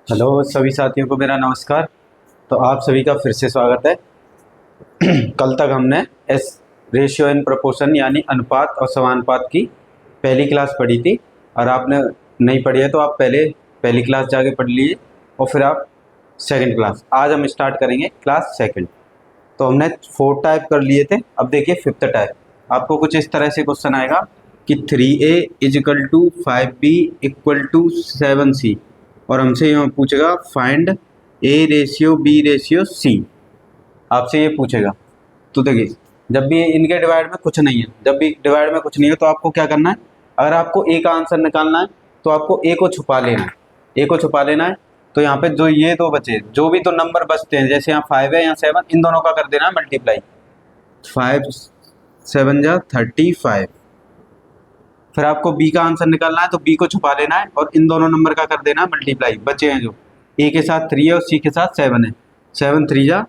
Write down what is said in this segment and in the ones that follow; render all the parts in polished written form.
Hello सभी साथियों को मेरा नमस्कार। तो आप सभी का फिर से स्वागत है। कल तक हमने एस रेशियो इन प्रोपोर्शन यानी अनुपात और समानुपात की पहली क्लास पढ़ी थी, और आपने नहीं पढ़ी है तो आप पहले पहली क्लास जाके पढ़ लीजिए और फिर आप सेकंड क्लास। आज हम स्टार्ट करेंगे क्लास सेकंड। तो हमने 4 टाइप कर लिए थे, अब देखिए 5th टाइप। आपको कुछ इस तरह से क्वेश्चन आएगा कि 3a is equal to 5b equal to 7c, और हमसे यहाँ पूछेगा find a ratio b ratio c। आपसे ये पूछेगा। तो देखिए, जब भी इनके डिवाइड में कुछ नहीं है, जब भी डिवाइड में कुछ नहीं है तो आपको क्या करना है, अगर आपको a का आंसर निकालना है तो आपको a को छुपा लेना है। a को छुपा लेना है तो यहाँ पे जो ये दो बचे, जो भी दो नंबर बचते हैं, जैसे यहाँ 5 है यहाँ 7, इन दोनों का कर देना है मल्टीप्लाई। 5 7 जा 35। फिर आपको b का आंसर निकालना है तो b को छुपा लेना है और इन दोनों नंबर का कर देना है मल्टीप्लाई। बचे हैं जो a के साथ 3 है और c के साथ 7 है। 7 3 जा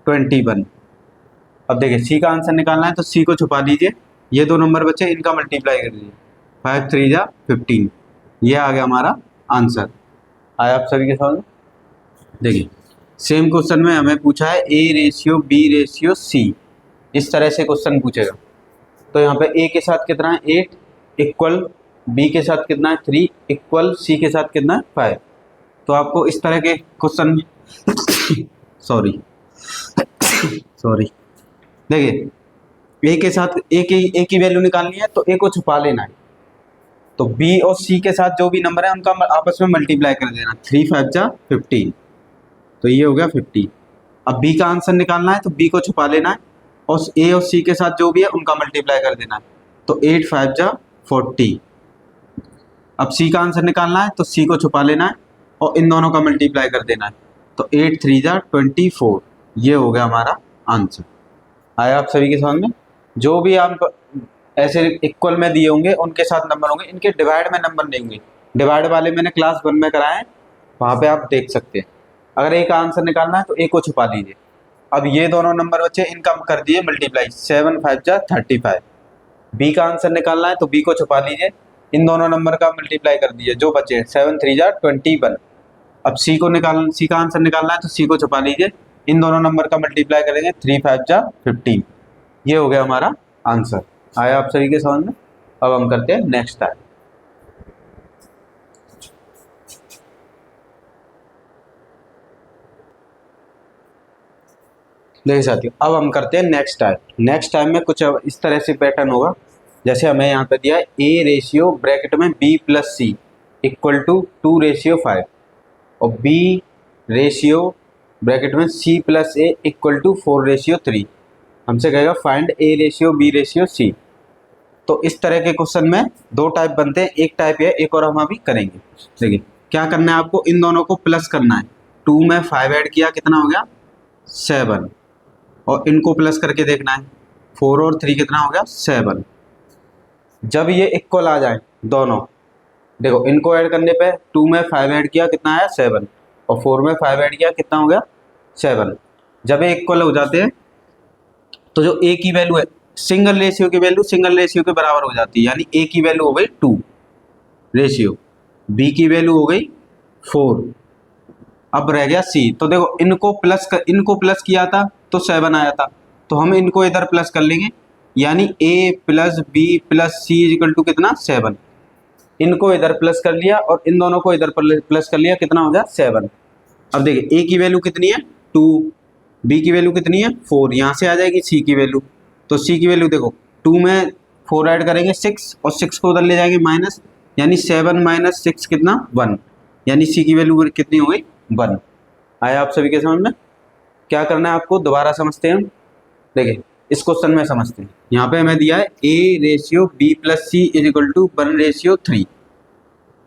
21। अब देखिए c का आंसर निकालना है तो c को छुपा लीजिए, ये दो नंबर बचे इनका मल्टीप्लाई कर दीजिए। 5 3 जा 15। ये आ गया हमारा आंसर। आया आप सभी के समझ में? देखिए, सेम क्वेश्चन में हमें पूछा है a ratio b ratio c। इस तरह से क्वेश्चन पूछेगा। तो यहाँ पे a के साथ कितना है 8 इक्वल, b के साथ कितना है 3 इक्वल, c के साथ कितना है 5। तो आपको इस तरह के क्वेश्चन सॉरी सॉरी देखिए, a के साथ a की वैल्यू निकालनी है तो a को छुपा लेना है। तो b और c के साथ जो भी नंबर है उनका आपस में मल्टीप्लाई कर देना। 3 5 जा 15, तो ये हो गया 50। अब b का आंसर निकालना है तो b को छुपा लेना है और a और c के साथ जो भी है उनका मल्टीप्लाई कर देना है। तो 8 5 जा 40। अब c का आंसर निकालना है तो c को छुपा लेना है और इन दोनों का मल्टीप्लाई कर देना है। तो 8 3 जा 24। ये हो गया हमारा आंसर। आया आप सभी के समझ में? जो भी आप ऐसे इक्वल में दिए होंगे उनके साथ नंबर होंगे, इनके डिवाइड में नंबर नहीं होंगे। डिवाइड वाले मैंने क्लास 1 में कराए हैं, वहाँ पे आप देख सकते हैं। अगर a का आंसर निकालना है तो a को छुपा लीजिए। अब ये दोनों नंबर बचे, इनका कर दिए मल्टीप्लाई। 7 5 जा 35। b का आंसर निकालना है तो b को छुपा लीजिए, इन दोनों नंबर का मल्टीप्लाई कर दीजिए जो बचे हैं। 7 3 जा 21। अब c का आंसर निकालना है तो c को छुपा लीजिए, इन दोनों नंबर का मल्टीप्लाई करेंगे। 3 5 जा 15। ये हो गया हमारा आंसर। आया आप सभी के समझ में? अब हम करते हैं नेक्स्ट टाइप। देखिए साथियों, अब हम करते हैं नेक्स्ट टाइप। नेक्स्ट टाइप में कुछ इस तरह से पैटर्न होगा। जैसे हमें यहाँ पे दिया है a रेशियो ब्रैकेट में b plus C equal to 2 ratio 5, और b रेशियो ब्रैकेट में c plus a equal to 4 ratio 3। हमसे कहेगा find a ratio b ratio c। तो इस तरह के क्वेश्चन में दो टाइप बनते हैं, एक टाइप है, एक और हम अभी करेंगे। देखिए क्या करना है, आपको इन दोनों को प्लस करना है। 2 में 5 ऐड किया, कितना हो गया 7, और इनको प्लस करके देखना है। 4 और 3 कितना हो गया 7। जब ये इक्वल आ जाए दोनों, देखो इनको ऐड करने पे 2 में 5 ऐड किया कितना आया 7, और 4 में 5 ऐड किया कितना हो गया 7। जब ये इक्वल हो जाते हैं तो जो a की वैल्यू है, सिंगल रेशियो की वैल्यू सिंगल रेशियो के बराबर हो जाती है। यानी a की वैल्यू हो गई 2 रेशियो, b की वैल्यू हो गई 4, अब रह गया c। तो देखो इनको प्लस किया था तो 7 आया था, तो हम इनको इधर प्लस कर लेंगे। यानी a plus B plus c equal to कितना 7। इनको इधर प्लस कर लिया और इन दोनों को इधर प्लस कर लिया, कितना हो गया 7। अब देखिए a की वैल्यू कितनी है 2, b की वैल्यू कितनी है 4, यहाँ से आ जाएगी c की वैल्यू। तो c की वैल्यू देखो 2 में 4 ऐड करेंगे 6, और 6 को उधर ले जाएंगे माइनस, यानी 7 माइनस 6 कितना 1। यानी c की वैल्यू कितनी हो गई 1। आया आप सभी के समझ में? क्या करना है आपको, दोबारा समझते हैं हम। देखिए इस क्वेश्चन में समझते हैं। यहाँ पे हमें दिया है a ratio b plus C is equal to 1 ratio 3,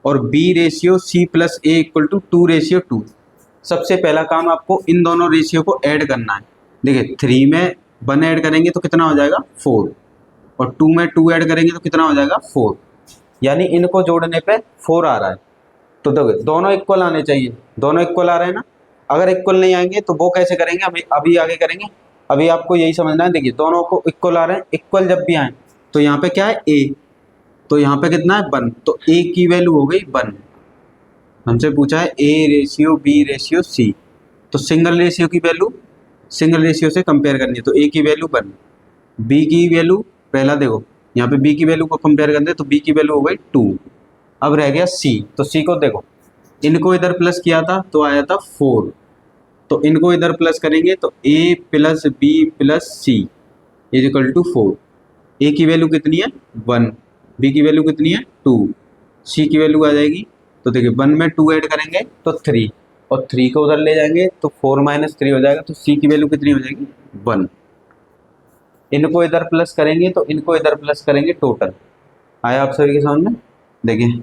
और b ratio c plus a equal to 2 ratio 2। सबसे पहला काम आपको इन दोनों रेशियो को ऐड करना है। देखिए 3 में 1 ऐड करेंगे तो कितना हो जाएगा 4, और 2 में 2 ऐड करेंगे तो कितना हो जाएगा 4। यानी इनको जोड़ने पे 4 आ रहा है। तो देखो दोनों इक्वल आने चाहिए, दोनों इक्वल आ रहे हैं ना। अगर इक्वल नहीं आएंगे तो वो कैसे करेंगे, अभी आगे करेंगे। अभी आपको यही समझना है। देखिए दोनों को इक्वल आ रहे हैं, इक्वल जब भी आए तो यहाँ पे क्या है a, तो यहाँ पे कितना है 1, तो a की वैल्यू हो गई 1। हमसे पूछा है a ratio B ratio c, तो सिंगल रेशियो की वैल्यू सिंगल रेशियो से कंपेयर करनी है, तो ए की वैल्यू 1, बी की वैल्यू पहला देखो यहाँ पे बी की वैल्यू को कंपेयर करते हैं तो बी की वैल्यू हो गई 2। अब रह गया सी, तो सी को देखो इनको इधर प्लस किया था तो आया था 4, तो इनको इधर प्लस करेंगे तो A plus B plus C is equal to 4। A की वैल्यू कितनी है 1, बी की वैल्यू कितनी है 2, सी की वैल्यू आ जाएगी, तो देखिए 1 में 2 ऐड करेंगे तो 3, और 3 को उधर ले जाएंगे तो 4 माइनस 3 हो जाएगा, तो सी की वैल्यू कितनी हो जाएगी 1। इनको इधर प्लस करेंगे तो इनको इधर प्लस करेंगे, टोटल आया आप सभी के सामने। देखिए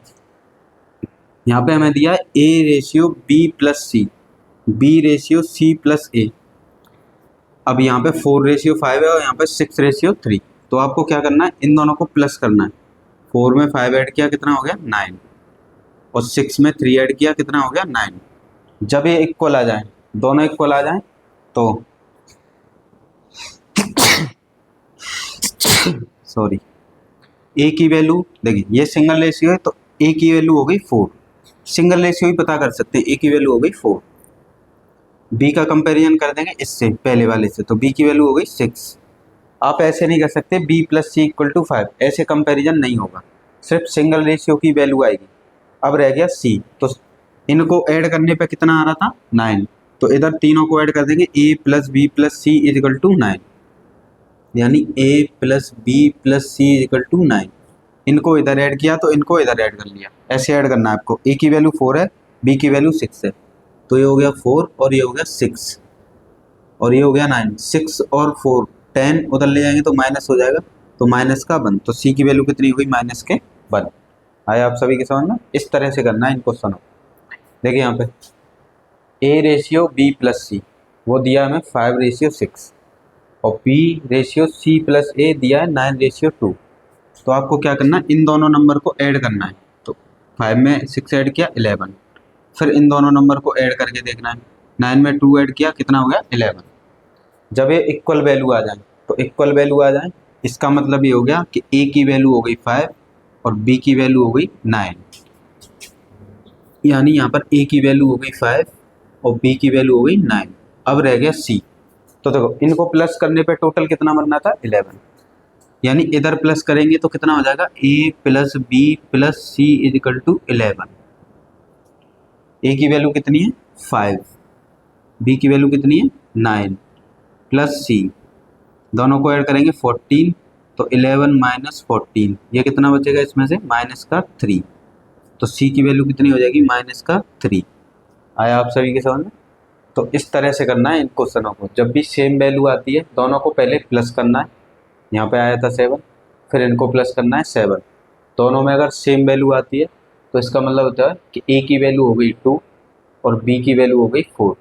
यहाँ पे हमें दिया A ratio B plus C, B ratio C plus A. अब यहाँ पे 4 रेशियो 5 है और यहाँ पे 6 रेशियो 3, तो आपको क्या करना है इन दोनों को प्लस करना है। 4 में 5 ऐड किया कितना हो गया 9, और 6 में 3 ऐड किया कितना हो गया 9। जब ये इक्वल आ जाए, दोनों इक्वल आ जाए तो सॉरी ए की वैल्यू देखिए ये सिंगल रेशियो है तो ए की वैल्यू हो गई 4, सिंगल रेशियो ही पता कर सकते हैं, ए की वैल्यू हो गई 4। बी का कंपैरिजन कर देंगे इससे पहले वाले से, तो बी की वैल्यू हो गई 6। आप ऐसे नहीं कर सकते b plus C equal to 5, ऐसे कंपैरिजन नहीं होगा, सिर्फ सिंगल रेशियो की वैल्यू आएगी। अब रह गया सी, तो इनको ऐड करने पे कितना आ रहा था 9, तो इधर तीनों को ऐड कर देंगे A plus B plus C is equal to 9, यानी A plus B plus C is equal to 9। इनको इधर ऐड किया तो इनको इधर ऐड कर लिया, ऐसे ऐड करना है आपको। ए की वैल्यू 4 है, बी की वैल्यू 6 है, तो ये हो गया 4 और ये हो गया 6 और ये हो गया 9। 6 और 4 10 उधर ले जाएंगे तो माइनस हो जाएगा, तो माइनस का 1, तो सी की वैल्यू कितनी हो गई माइनस के 1। आया आप सभी के समझ में? इस तरह से करना है इन क्वेश्चनों। देखिए यहाँ पे ए रेशियो बी प्लस सी वो दिया हमें 5 रेशियो 6, और बी रेशियो सी प्लस ए दिया है 9 रेशियो 2। तो आपको क्या करना है इन दोनों नंबर को ऐड करना है, तो 5 में 6 ऐड किया 11, फिर इन दोनों नंबर को ऐड करके देखना है, 9 में 2 ऐड किया कितना हो गया 11। जब ये इक्वल वैल्यू आ जाए, तो इक्वल वैल्यू आ जाए इसका मतलब ये हो गया कि ए की वैल्यू हो गई 5 और बी की वैल्यू हो गई 9, यानी यहाँ पर ए की वैल्यू हो गई 5 और बी की वैल्यू हो गई 9। अब रह गया सी, तो देखो इनको प्लस करने पे टोटल कितना बनना था 11, यानी इधर प्लस करेंगे तो कितना हो जाएगा A plus B plus C is equal to 11। A की वैल्यू कितनी है 5, बी की वैल्यू कितनी है 9 प्लस सी, दोनों को ऐड करेंगे 14, तो 11 माइनस 14 ये कितना बचेगा इसमें से माइनस का 3, तो सी की वैल्यू कितनी हो जाएगी माइनस का 3। आया आप सभी के समझ में? तो इस तरह से करना है इन क्वेश्चनों को, जब भी सेम वैल्यू आती है दोनों को पहले प्लस करना है। यहाँ पे आया था 7, फिर इनको प्लस करना है 7, दोनों में अगर सेम वैल्यू आती है तो इसका मतलब होता है कि ए की वैल्यू हो गई 2 और बी की वैल्यू हो गई 4।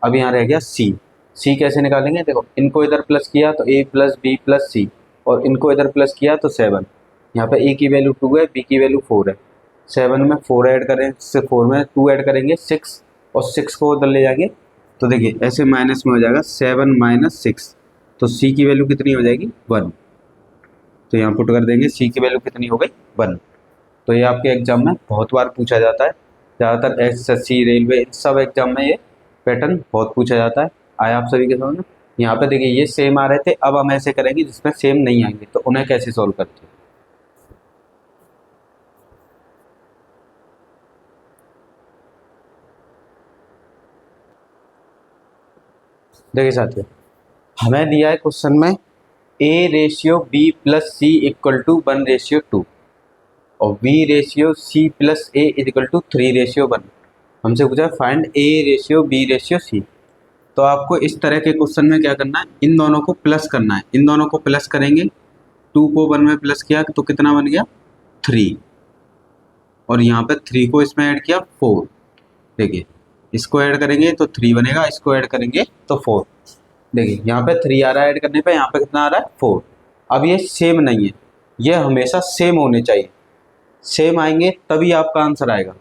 अब यहाँ रह गया सी, सी कैसे निकालेंगे? देखो इनको इधर प्लस किया तो ए प्लस बी प्लस सी, और इनको इधर प्लस किया तो 7। यहाँ पे ए की वैल्यू 2 है, बी की वैल्यू 4 है, 7 में 4 ऐड करें, 4 में 2 ऐड करेंगे 6, और 6 को उधर ले जाएंगे तो देखिए ऐसे माइनस में हो जाएगा 7 माइनस 6, तो सी की वैल्यू कितनी हो जाएगी 1। तो यहाँ पुट कर देंगे सी की वैल्यू कितनी हो गई 1। तो ये आपके एग्जाम में बहुत बार पूछा जाता है, ज़्यादातर एसएससी रेलवे इन सब एग्जाम में ये पैटर्न बहुत पूछा जाता है। आया आप सभी के समझ में? यहाँ पे देखिए ये सेम आ रहे थे, अब हम ऐसे करेंगे जिसमें सेम नहीं आएंगे, तो उन्हें कैसे सॉल्व करते हैं। देखिए साथियों, हमें दिया है क्वेश्चन में a ratio B plus C equal to 1 ratio 2 और b ratio C plus a is equal to 3 ratio 1। हमसे पूछा find a ratio B ratio c. तो आपको इस तरह के क्वेश्चन में क्या करना है, इन दोनों को प्लस करना है, इन दोनों को प्लस करेंगे, 2 को 1 में प्लस किया तो कितना बन गया 3, और यहाँ पे 3 को इसमें ऐड किया 4। देखिए इसको ऐड करेंगे तो 3 बनेगा, इसको ऐड करेंगे तो 4। देखिए यहाँ पे 3 आ रहा है ऐड करने पे, यहाँ पे कितना आ रहा है 4। अब ये सेम नहीं है, ये हमेशा सेम होने चाहिए, सेम आएंगे तभी आपका आंसर आएगा।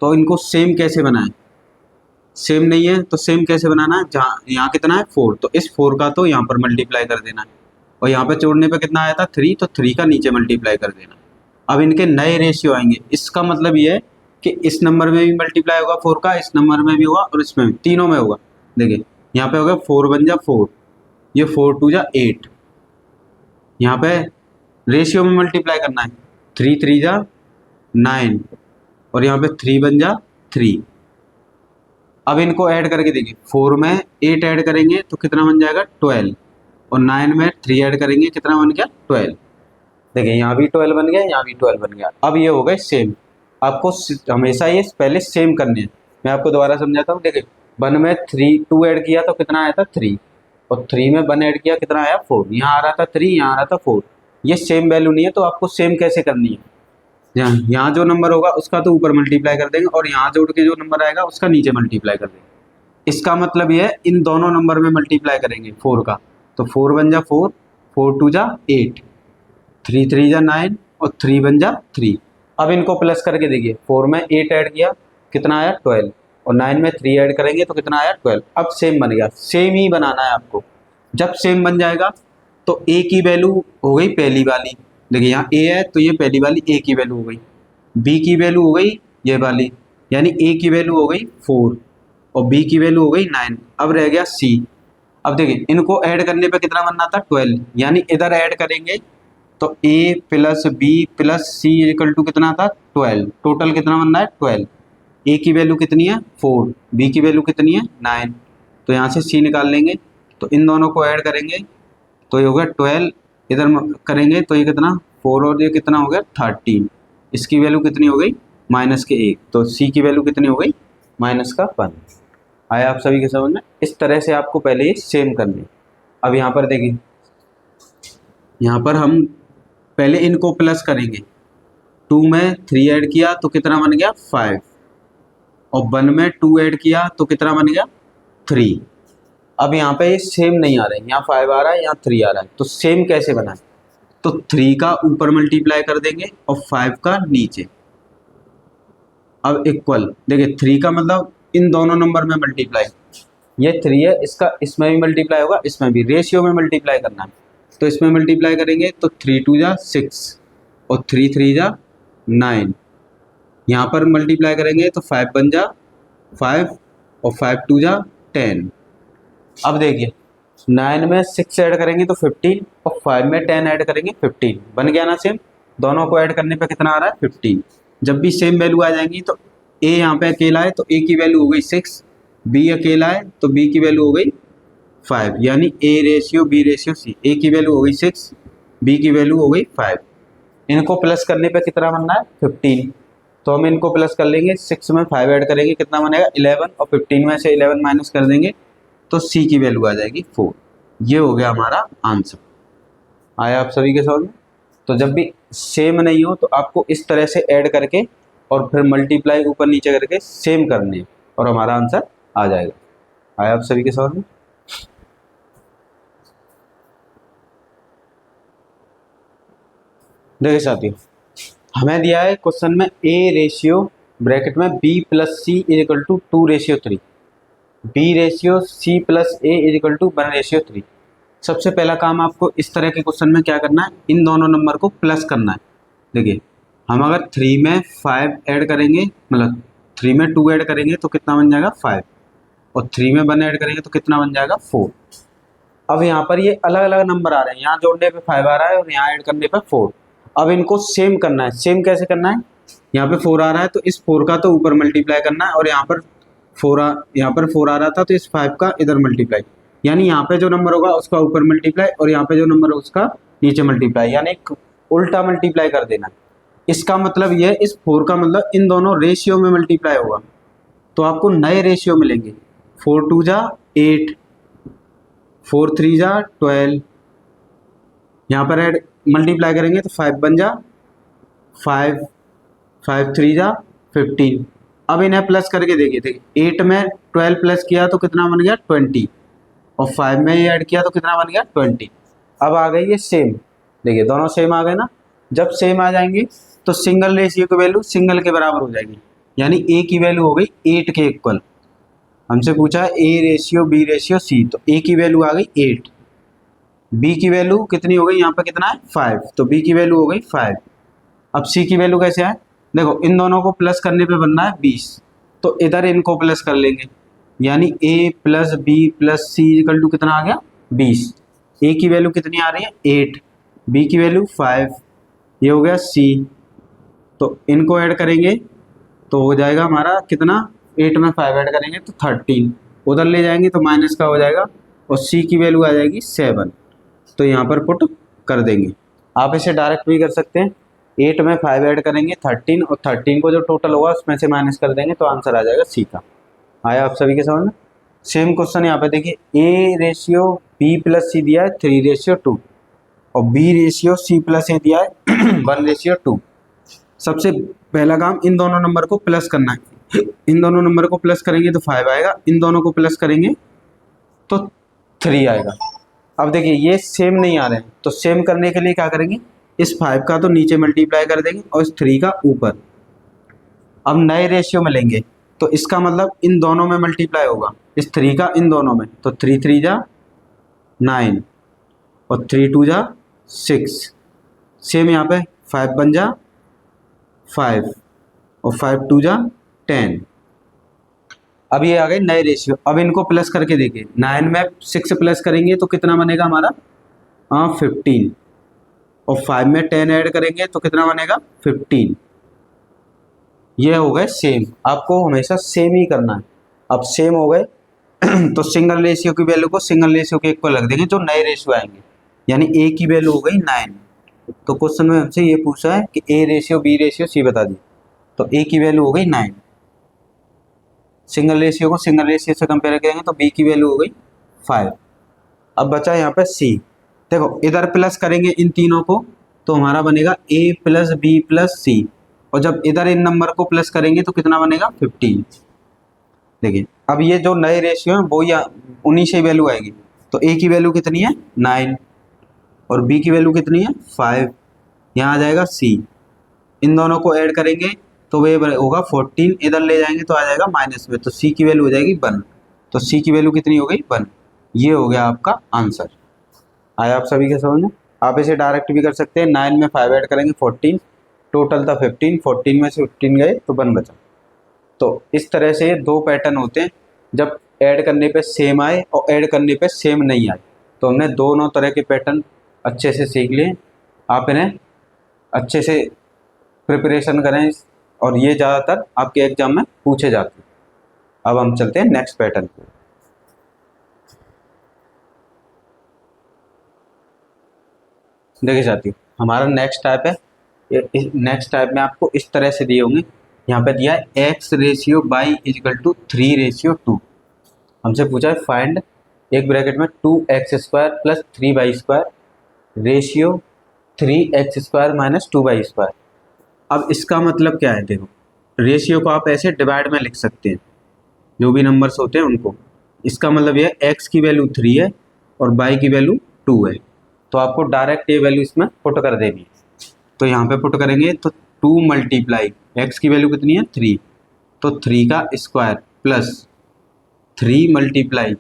तो इनको सेम कैसे बनाएं? सेम नहीं है तो सेम कैसे बनाना है? जहाँ यहाँ कितना है 4, तो इस 4 का तो यहाँ पर मल्टीप्लाई कर देना है, और यहाँ पे जोड़ने पे कितना आया था 3, तो 3 का नीचे मल्टीप्लाई कर देना। अब इनके नए रेशियो आएंगे, इसका मतलब ये है कि इस नंबर में भी मल्टीप्लाई होगा 4 का, इस नंबर में भी होगा और इसमें भी, तीनों में होगा। देखिए यहाँ पे होगा 4 1 जा 4, ये 4 2 जा 8, यहाँ पे रेशियो में मल्टीप्लाई करना है, 3 3 जा 9 और यहाँ पे 3 1 जा 3। अब इनको ऐड करके देखिए, 4 में 8 ऐड करेंगे तो कितना बन जाएगा 12 और 9 में 3 ऐड करेंगे कितना बन गया 12। देखिए यहाँ भी 12 बन गया, यहाँ भी 12 बन गया। अब ये हो गए सेम, आपको हमेशा ये पहले सेम करने हैं। मैं आपको दोबारा समझाता हूँ। देखिए 1 में 2 ऐड किया तो कितना आया था 3 और 3 में 1 ऐड किया कितना आया 4, यहाँ आ रहा था 3, यहाँ आ रहा था 4। ये सेम वैल्यू नहीं है तो आपको सेम कैसे करनी है, यहाँ जो नंबर होगा उसका तो ऊपर मल्टीप्लाई कर देंगे और यहाँ जोड़ के जो नंबर आएगा उसका नीचे मल्टीप्लाई कर देंगे। इसका मतलब ये है इन दोनों नंबर में मल्टीप्लाई करेंगे 4 का, तो 4 1 जा 4, 4 2 जा 8, 3 3 जा 9 और 3 1 जा 3। अब इनको प्लस करके देखिए, 4 में 8 ऐड किया कितना आया 12 और 9 में 3 ऐड करेंगे तो कितना आया 12। अब सेम बन गया, सेम ही बनाना है आपको। जब सेम बन जाएगा तो ए की वैल्यू हो गई पहली वाली, देखिए यहाँ ए है तो ये पहली वाली ए की वैल्यू हो गई, बी की वैल्यू हो गई ये वाली, यानी ए की वैल्यू हो गई 4 और बी की वैल्यू हो गई 9। अब रह गया सी। अब देखिए इनको ऐड करने पे कितना बनना था 12, यानी इधर ऐड करेंगे तो A plus B plus C equal to कितना था 12। टोटल कितना बनना है 12। ए की वैल्यू कितनी है 4, बी की वैल्यू कितनी है 9, तो यहाँ से सी निकाल लेंगे तो इन दोनों को ऐड करेंगे तो ये हो गया 12, इधर करेंगे तो ये कितना 4 और ये कितना हो गया 13। इसकी वैल्यू कितनी हो गई -1, तो सी की वैल्यू कितनी हो गई -1। आया आप सभी के समझ में? इस तरह से आपको पहले ये सेम करनी। अब यहाँ पर देखिए, यहाँ पर हम पहले इनको प्लस करेंगे, 2 में 3 ऐड किया तो कितना बन गया 5 और 1 में 2 ऐड किया तो कितना बन गया 3। अब यहाँ पे ये सेम नहीं आ रहा है, यहाँ 5 आ रहा है यहाँ 3 आ रहा है, तो सेम कैसे बनाए, तो 3 का ऊपर मल्टीप्लाई कर देंगे और 5 का नीचे। अब इक्वल, देखिए 3 का मतलब इन दोनों नंबर में मल्टीप्लाई, ये 3 है इसका इसमें भी मल्टीप्लाई होगा, इसमें भी रेशियो में मल्टीप्लाई करना है, तो इसमें मल्टीप्लाई करेंगे तो 3 2 जा 6 और 3 3 जा 9। यहाँ पर मल्टीप्लाई करेंगे तो 5 1 जा 5 और 5 2 जा 10। अब देखिए 9 में 6 ऐड करेंगे तो 15 और 5 में 10 ऐड करेंगे 15, बन गया ना सेम। दोनों को ऐड करने पे कितना आ रहा है 15। जब भी सेम वैल्यू आ जाएंगी तो ए यहाँ पे अकेला है तो ए की वैल्यू हो गई 6, बी अकेला है तो बी की वैल्यू हो गई 5, यानी A ratio B ratio C. A की वैल्यू हो गई 6, बी की वैल्यू हो गई 5। इनको प्लस करने पे कितना बनना है 15, तो हम इनको प्लस कर लेंगे, 6 में 5 ऐड करेंगे कितना बनेगा 11 और 15 में से 11 माइनस कर देंगे तो सी की वैल्यू आ जाएगी 4। ये हो गया हमारा आंसर। आया आप सभी के समझ में? तो जब भी सेम नहीं हो तो आपको इस तरह से ऐड करके और फिर मल्टीप्लाई ऊपर नीचे करके सेम करने हैं और हमारा आंसर आ जाएगा। आया आप सभी के समझ में? देखिए साथियों, हमें दिया है क्वेश्चन में ए रेशियो ब्रैकेट में b plus C is equal to 2 ratio 3, b ratio C plus a is equal to 1 ratio 3। सबसे पहला काम आपको इस तरह के क्वेश्चन में क्या करना है, इन दोनों नंबर को प्लस करना है। देखिए हम अगर 3 में 5 ऐड करेंगे, मतलब 3 में 2 ऐड करेंगे तो कितना बन जाएगा 5 और 3 में 1 ऐड करेंगे तो कितना बन जाएगा 4। अब यहाँ पर ये अलग अलग नंबर आ रहे हैं, यहाँ जोड़ने पे 5 आ रहा है और यहाँ ऐड करने पे 4। अब इनको सेम करना है। सेम कैसे करना है, यहाँ पे 4 आ रहा है तो इस 4 का तो ऊपर मल्टीप्लाई करना है और यहाँ पर 4 आ रहा था तो इस 5 का इधर मल्टीप्लाई, यानी यहाँ पे जो नंबर होगा उसका ऊपर मल्टीप्लाई और यहाँ पे जो नंबर होगा उसका नीचे मल्टीप्लाई, यानी उल्टा मल्टीप्लाई कर देना। इसका मतलब ये, इस 4 का मतलब इन दोनों रेशियो में मल्टीप्लाई होगा तो आपको नए रेशियो मिलेंगे। 4 2 जा 8, 4 3 जा 12, यहाँ पर ऐड मल्टीप्लाई करेंगे तो 5 1 जा 5, 5 3 जा 15। अब इन्हें प्लस करके देखिए, 8 में 12 प्लस किया तो कितना बन गया 20 और 5 में ये ऐड किया तो कितना बन गया 20। अब आ गई ये सेम, देखिए दोनों सेम आ गए ना। जब सेम आ जाएंगे तो सिंगल रेशियो की वैल्यू सिंगल के बराबर हो जाएगी, यानी ए की वैल्यू हो गई 8 के इक्वल। हमसे पूछा a ratio B ratio c, तो ए की वैल्यू आ गई 8, बी की वैल्यू कितनी हो गई, यहाँ पर कितना है 5, तो बी की वैल्यू हो गई 5। अब सी की वैल्यू कैसे आए, देखो इन दोनों को प्लस करने पे बनना है 20, तो इधर इनको प्लस कर लेंगे, यानी a plus B plus C equal to कितना आ गया 20। a की वैल्यू कितनी आ रही है 8, b की वैल्यू 5, ये हो गया c। तो इनको ऐड करेंगे तो हो जाएगा हमारा कितना, 8 में 5 ऐड करेंगे तो 13, उधर ले जाएंगे तो माइनस का हो जाएगा, और c की वैल्यू आ जाएगी 7। तो यहाँ पर पुट कर देंगे। आप इसे डायरेक्ट भी कर सकते हैं, 8 में 5 ऐड करेंगे 13, और 13 को जो टोटल होगा उसमें से माइनस कर देंगे तो आंसर आ जाएगा सी का। आया आप सभी के समझ में। सेम क्वेश्चन यहाँ पे देखिए, a रेशियो b प्लस सी दिया है 3:2, और b रेशियो c प्लस ए दिया है 1:2। सबसे पहला काम इन दोनों नंबर को प्लस करना है। इन दोनों नंबर को प्लस करेंगे तो 5 आएगा, इन दोनों को प्लस करेंगे तो 3 आएगा। अब देखिए ये सेम नहीं आ रहे हैं, तो सेम करने के लिए क्या करेंगे, इस 5 का तो नीचे मल्टीप्लाई कर देंगे और इस 3 का ऊपर। अब नए रेशियो में लेंगे तो इसका मतलब इन दोनों में मल्टीप्लाई होगा, इस 3 का इन दोनों में, तो 3 3 जा 9 और 3 2 जा 6। सेम यहाँ पे 5 बन जा 5 और 5 2 जा 10। अब ये आ गए नए रेशियो। अब इनको प्लस करके देखिए, 9 में 6 प्लस करेंगे तो कितना बनेगा हमारा 15, और 5 में 10 ऐड करेंगे तो कितना बनेगा 15। ये हो गए सेम, आपको हमेशा सेम ही करना है। अब सेम हो गए तो सिंगल रेशियो की वैल्यू को सिंगल रेशियो के इक्वल रख देंगे जो नए रेशियो आएंगे, यानी a की वैल्यू हो गई 9। तो क्वेश्चन में हमसे ये पूछा है कि a ratio b ratio c बता दी, तो a की वैल्यू हो गई 9, सिंगल रेशियो को सिंगल रेशियो से कंपेयर करेंगे तो b की वैल्यू हो गई 5। अब बचा यहाँ पे c। देखो इधर प्लस करेंगे इन तीनों को तो हमारा बनेगा a प्लस बी प्लस सी, और जब इधर इन नंबर को प्लस करेंगे तो कितना बनेगा 15। देखिए अब ये जो नए रेशियो हैं वो या उन्हीं से वैल्यू आएगी, तो a की वैल्यू कितनी है 9 और b की वैल्यू कितनी है 5, यहाँ आ जाएगा c। इन दोनों को ऐड करेंगे तो वे होगा 14, इधर ले जाएंगे तो आ जाएगा माइनस में, तो c की वैल्यू हो जाएगी 1। तो c की वैल्यू कितनी हो गई 1। ये हो गया आपका आंसर। आया आप सभी के समझ में। आप इसे डायरेक्ट भी कर सकते हैं, 9 में 5 ऐड करेंगे 14, टोटल था 15, 14 में से 15 गए तो 1 बचा। तो इस तरह से दो पैटर्न होते हैं, जब ऐड करने पे सेम आए और ऐड करने पे सेम नहीं आए। तो हमने दोनों तरह के पैटर्न अच्छे से सीख लिए। आप इन्हें अच्छे से प्रिपरेशन करें, और ये ज़्यादातर आपके एग्जाम में पूछे जाते हैं। अब हम चलते हैं नेक्स्ट पैटर्न पे। देखिए साथियों, हमारा नेक्स्ट टाइप है, नेक्स्ट टाइप में आपको इस तरह से दिए होंगे। यहाँ पे दिया है x ratio y equal to 3:2। हमसे पूछा है फाइंड, एक ब्रैकेट में 2x² plus 3y² ratio 3x² minus 2y²। अब इसका मतलब क्या है, देखो रेशियो को आप ऐसे डिवाइड में लिख सकते हैं, जो भी नंबर्स होते हैं उनको। इसका मतलब ये x की वैल्यू 3 है और y की वैल्यू 2 है, तो आपको डायरेक्ट ये वैल्यू इसमें पुट कर देनी है। तो यहाँ पे पुट करेंगे तो 2 मल्टीप्लाई x की वैल्यू कितनी है 3, तो 3 का स्क्वायर प्लस 3 मल्टीप्लाई,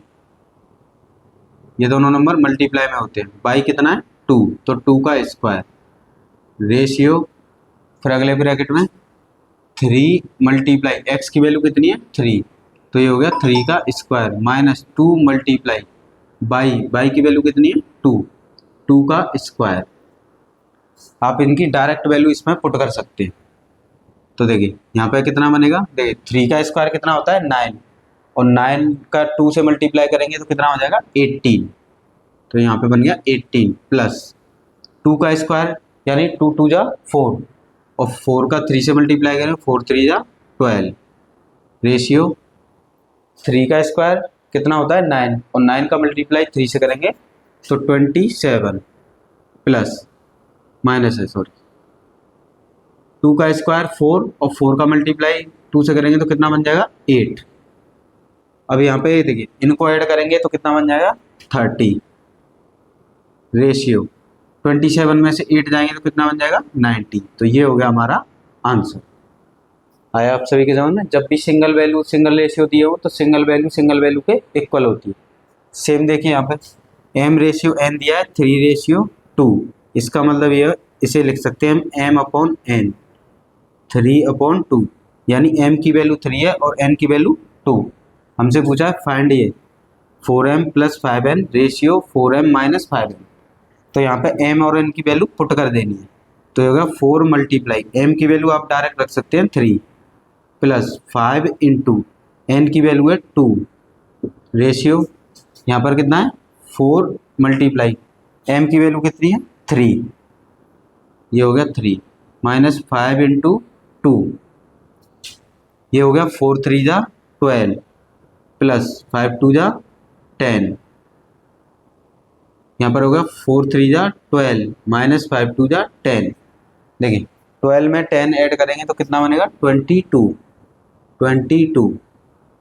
ये दोनों नंबर मल्टीप्लाई में होते हैं, y कितना है 2, तो 2 का स्क्वायर रेशियो, फिर अगले ब्रैकेट में 3 मल्टीप्लाई x की वैल्यू कितनी है 3, तो ये हो गया 3 का स्क्वायर माइनस 2 मल्टीप्लाई y की वैल्यू कितनी है 2, 2 का स्क्वायर। आप इनकी डायरेक्ट वैल्यू इसमें पुट कर सकते हैं। तो देखिए यहाँ पे कितना बनेगा, देखिए 3 का स्क्वायर कितना होता है 9, और 9 का 2 से मल्टीप्लाई करेंगे तो कितना हो जाएगा 18, तो यहाँ पे बन गया 18 प्लस 2 का स्क्वायर यानी 2 2 जा 4, और 4 का 3 से मल्टीप्लाई करें 4 3 जा 12 रेशियो 3 का स्क्वायर कितना होता है 9, और 9 का मल्टीप्लाई 3 से करेंगे तो 27 प्लस माइनस है सॉरी 2 का स्क्वायर 4, और 4 का मल्टीप्लाई 2 से करेंगे तो कितना बन जाएगा 8। अब यहाँ पे देखिए इनको ऐड करेंगे तो कितना बन जाएगा 30 रेशियो 27 में से 8 जाएंगे तो कितना बन जाएगा 90। तो ये हो गया हमारा आंसर। आया आप सभी के समझ में। जब भी सिंगल वैल्यू सिंगल रेशियो दिए हो तो सिंगल वैल्यू के इक्वल होती है। सेम देखिए यहाँ पे m रेशियो n दिया है 3:2, इसका मतलब ये इसे लिख सकते हैं हम m/n, 3/2, यानी m की वैल्यू 3 है और n की वैल्यू 2। हमसे पूछा है फाइंड ये 4m + 5n ratio 4m - 5n। तो यहाँ पे m और n की वैल्यू पुट कर देनी है, तो ये होगा 4 मल्टीप्लाई m की वैल्यू आप डायरेक्ट रख सकते हैं 3 प्लस 5 इंटू n की वैल्यू है 2 रेशियो यहाँ पर कितना है 4 मल्टीप्लाई m की वैल्यू कितनी है 3, ये हो गया 3 माइनस 5 इंटू 2, ये हो गया 4 3 जा 12 प्लस 5 2 जा 10, यहाँ पर होगा 4 3 जा 12 माइनस 5 2 जा 10। देखिए 12 में 10 ऐड करेंगे तो कितना बनेगा 22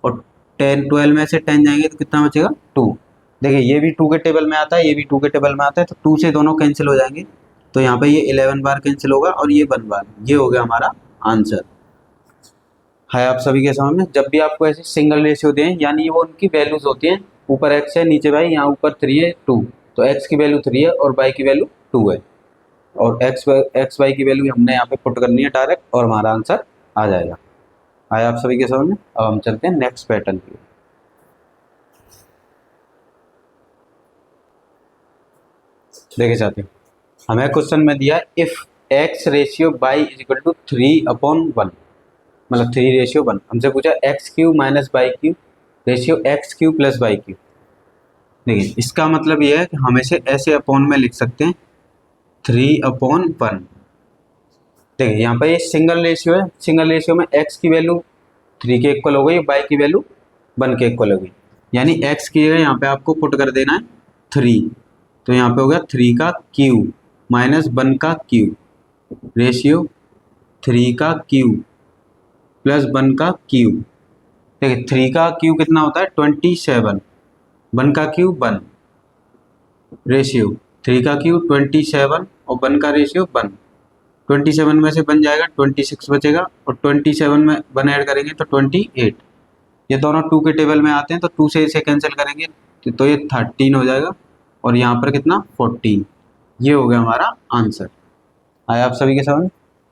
और 12 में से 10 जाएंगे तो कितना बचेगा 2। देखिए ये भी 2 के टेबल में आता है, ये भी 2 के टेबल में आता है, तो 2 से दोनों कैंसिल हो जाएंगे, तो यहाँ पे ये 11 बार कैंसिल होगा और ये 1 बार। ये हो गया हमारा आंसर। है आप सभी के समझ में? जब भी आपको ऐसे सिंगल रेशियो दें, यानी वो उनकी वैल्यूज होती हैं, ऊपर x है नीचे y, यहाँ ऊपर 3 है 2, तो x की वैल्यू 3 है और y की वैल्यू 2 है, और x y की वैल्यू हमने यहाँ पे पुट करनी है डायरेक्ट और हमारा आंसर आ जाएगा। आया आप सभी के समझ में? अब हम चलते हैं नेक्स्ट पैटर्न की। देखे जाते हैं, हमें क्वेश्चन में दिया इफ x रेशियो y = 3/1, मतलब 3:1। हमसे पूछा x³ - y³ ratio x³ + y³। देखिए इसका मतलब ये है कि हम इसे ऐसे अपॉन में लिख सकते हैं 3/1। देखिए यहाँ पर ये सिंगल रेशियो है, सिंगल रेशियो में x की वैल्यू 3 के इक्वल हो गई, y की वैल्यू 1 के इक्वल हो गई, यानी x की जगह यहाँ पे आपको पुट कर देना है 3, तो यहाँ पे हो गया 3 का क्यूब माइनस 1 का क्यूब रेशियो 3 का क्यूब प्लस 1 का क्यूब। देखिए 3 का क्यूब कितना होता है 27, 1 का क्यूब 1 रेशियो 3 का क्यूब 27 और 1 का रेशियो 1। 27 में से बन जाएगा 26 बचेगा, और 27 में 1 ऐड करेंगे तो 28। ये दोनों 2 के टेबल में आते हैं, तो 2 से इसे कैंसिल करेंगे तो ये 13 हो जाएगा, और यहाँ पर कितना 14। ये हो गया हमारा आंसर। आया आप सभी के समझ?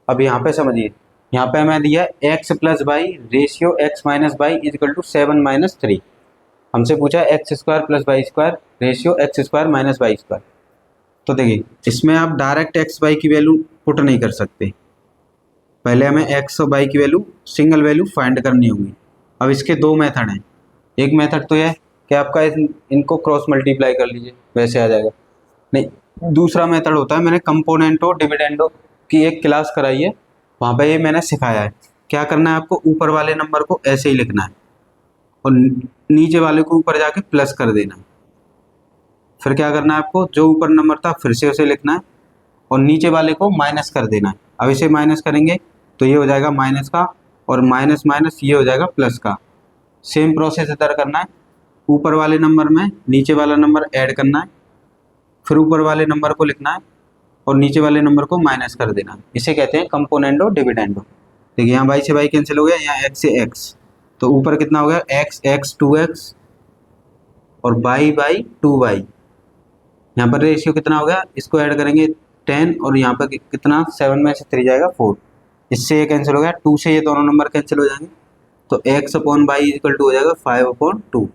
अब यहाँ पे समझिए, यहाँ पे हमें दिया x + y ratio x - y = 7 - 3। हमसे पूछा x² + y² ratio x² - y²। तो देखिए इसमें आप डायरेक्ट एक्स वाई की वैल्यू पुट नहीं कर सकते, पहले हमें एक्स और वाई की वैल्यू सिंगल वैल्यू फाइंड करनी होगी। अब इसके दो मेथड हैं, एक मेथड तो यह कि आपका इनको क्रॉस मल्टीप्लाई कर लीजिए, वैसे आ जाएगा। नहीं, दूसरा मेथड होता है, मैंने कंपोनेंटो डिविडेंडो की एक क्लास कराई है, वहाँ पे ये मैंने सिखाया है। क्या करना है आपको, ऊपर वाले नंबर को ऐसे ही लिखना है और नीचे वाले को ऊपर जाके प्लस कर देना है। फिर क्या करना है आपको, जो ऊपर नंबर था फिर से उसे लिखना है और नीचे वाले को माइनस कर देना है। अब इसे माइनस करेंगे तो ये हो जाएगा माइनस का, और माइनस माइनस ये हो जाएगा प्लस का। सेम प्रोसेस इधर करना है, ऊपर वाले नंबर में नीचे वाला नंबर ऐड करना है, फिर ऊपर वाले नंबर को लिखना है और नीचे वाले नंबर को माइनस कर देना है। इसे कहते हैं कंपोनेंडो डिविडेंडो। देखिए यहाँ y से y कैंसिल हो गया, यहाँ x से x, तो ऊपर कितना हो गया x 2x और y 2y। यहाँ पर रेशियो कितना हो गया, इसको ऐड करेंगे 10 और यहाँ पर कितना 7 में से 3 जाएगा 4, इससे ये कैंसिल हो गया, 2 से ये दोनों नंबर कैंसिल हो जाएंगे, तो x/y = हो जाएगा 5/2,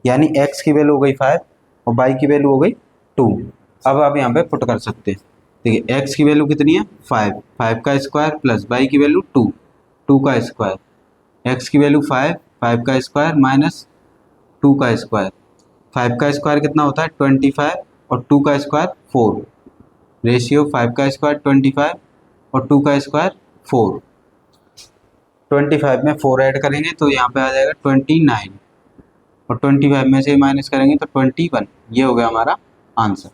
यानी x की वैल्यू हो गई 5 और y की वैल्यू हो गई 2। अब आप यहाँ पे पुट कर सकते हैं। देखिए x की वैल्यू कितनी है 5, 5 का स्क्वायर प्लस y की वैल्यू 2, 2 का स्क्वायर, x की वैल्यू 5, 5 का स्क्वायर माइनस 2 का स्क्वायर। 5 का स्क्वायर कितना होता है 25 और 2 का स्क्वायर 4 रेशियो 5 का स्क्वायर 25 और 2 का स्क्वायर 4। 25 में 4 ऐड करेंगे तो यहाँ पे आ जाएगा 29 और 25 में से माइनस करेंगे तो 21। ये हो गया हमारा आंसर।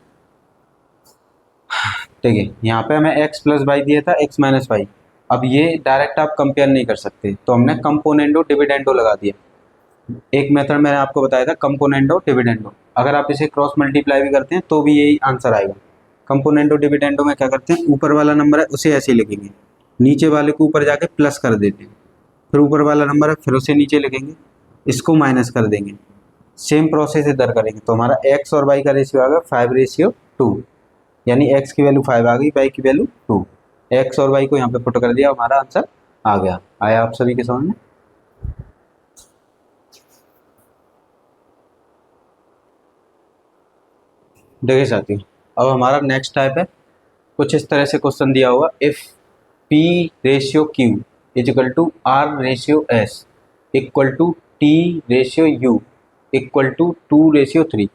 ठीक है, यहाँ पे हमें x + y दिया था, x - y। अब ये डायरेक्ट आप कंपेयर नहीं कर सकते, तो हमने कंपोनेंडो डिविडेंडो लगा दिया। एक मेथड मैंने आपको बताया था कंपोनेंडो डिविडेंडो, अगर आप इसे क्रॉस मल्टीप्लाई भी करते हैं तो भी यही आंसर आएगा। कंपोनेंडो डिविडेंडो में क्या करते हैं, ऊपर वाला नंबर है उसे ऐसे लिखेंगे, नीचे वाले को ऊपर जाके प्लस कर देते हैं, फिर ऊपर वाला नंबर है फिर उसे नीचे लिखेंगे, इसको माइनस कर देंगे। सेम प्रोसेस इधर करेंगे तो हमारा x और y का रेशियो आ गया 5:2, यानी x की वैल्यू 5 आ गई, y की वैल्यू 2। x और y को यहाँ पे पुट कर दिया, हमारा आंसर आ गया। आया आप सभी के समझ में? देखिए साथियों, अब हमारा नेक्स्ट टाइप है, कुछ इस तरह से क्वेश्चन दिया होगा, if P ratio Q equal to R ratio S equal to T ratio U equal to 2:3।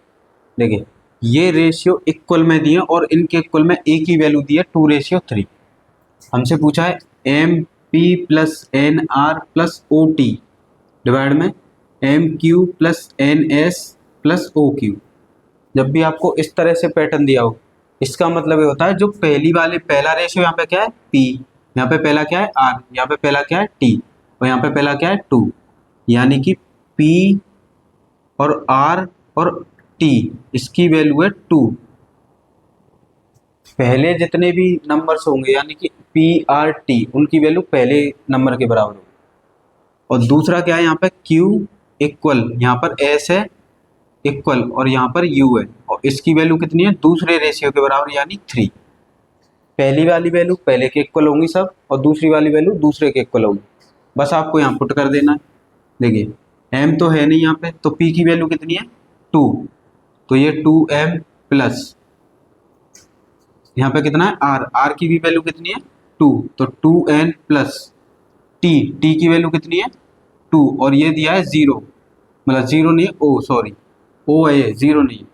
देखिए ये रेशियो इक्वल में दिए और इनके इक्वल में एक ही वैल्यू दी है 2:3। हमसे पूछा है M P plus N R plus O T divide में M Q plus N S plus O Q. जब भी आपको इस तरह से पैटर्न दिया हो, इसका मतलब ये होता है जो पहला रेशियो यहाँ पे क्या है P, यहाँ पे पहला क्या है R, यहाँ पे पहला क्या है T और यहाँ पे पहला क्या है 2, यानी कि P और R और T इसकी वैल्यू है 2। पहले जितने भी नंबर्स होंगे यानी कि P R T उनकी वैल्यू पहले नंबर के बराबर होगी। और दूसरा क्या है यहाँ पे Q इक्वल, यहाँ पर S है इक्वल और यहाँ पर U है और इसकी वैल्यू कितनी है दूसरे रेशियो के बराबर यानी 3। पहली वाली वैल्यू पहले के इक्वल होंगी सब और दूसरी वाली वैल्यू दूसरे के इक्वल होंगी। बस आपको यहाँ पुट कर देना है। देखिए M तो है नहीं यहाँ पे, तो P की वैल्यू कितनी है 2, तो ये 2M प्लस यहाँ पे कितना है R की भी वैल्यू कितनी है 2, तो 2N प्लस T की वैल्यू कितनी है 2 और ये दिया है 0, मतलब 0 नहीं है सॉरी ओ है ये, 0 नहीं है।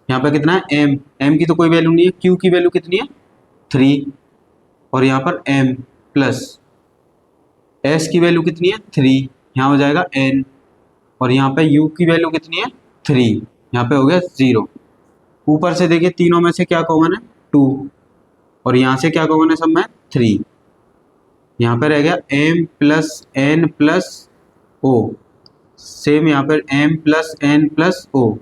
यहाँ पे कितना है M की तो कोई वैल्यू नहीं है, Q की वैल्यू कितनी है 3 और यहाँ पर M प्लस S की वैल्यू कितनी है 3, यहाँ हो जाएगा N और यहाँ पे U की वैल्यू कितनी है 3, यहाँ पे हो गया 0। ऊपर से देखिए तीनों में से क्या कॉमन है 2 और यहाँ से क्या कॉमन है सब में 3, यहाँ पे रह गया M plus N plus O, same यहाँ पर M plus N plus O,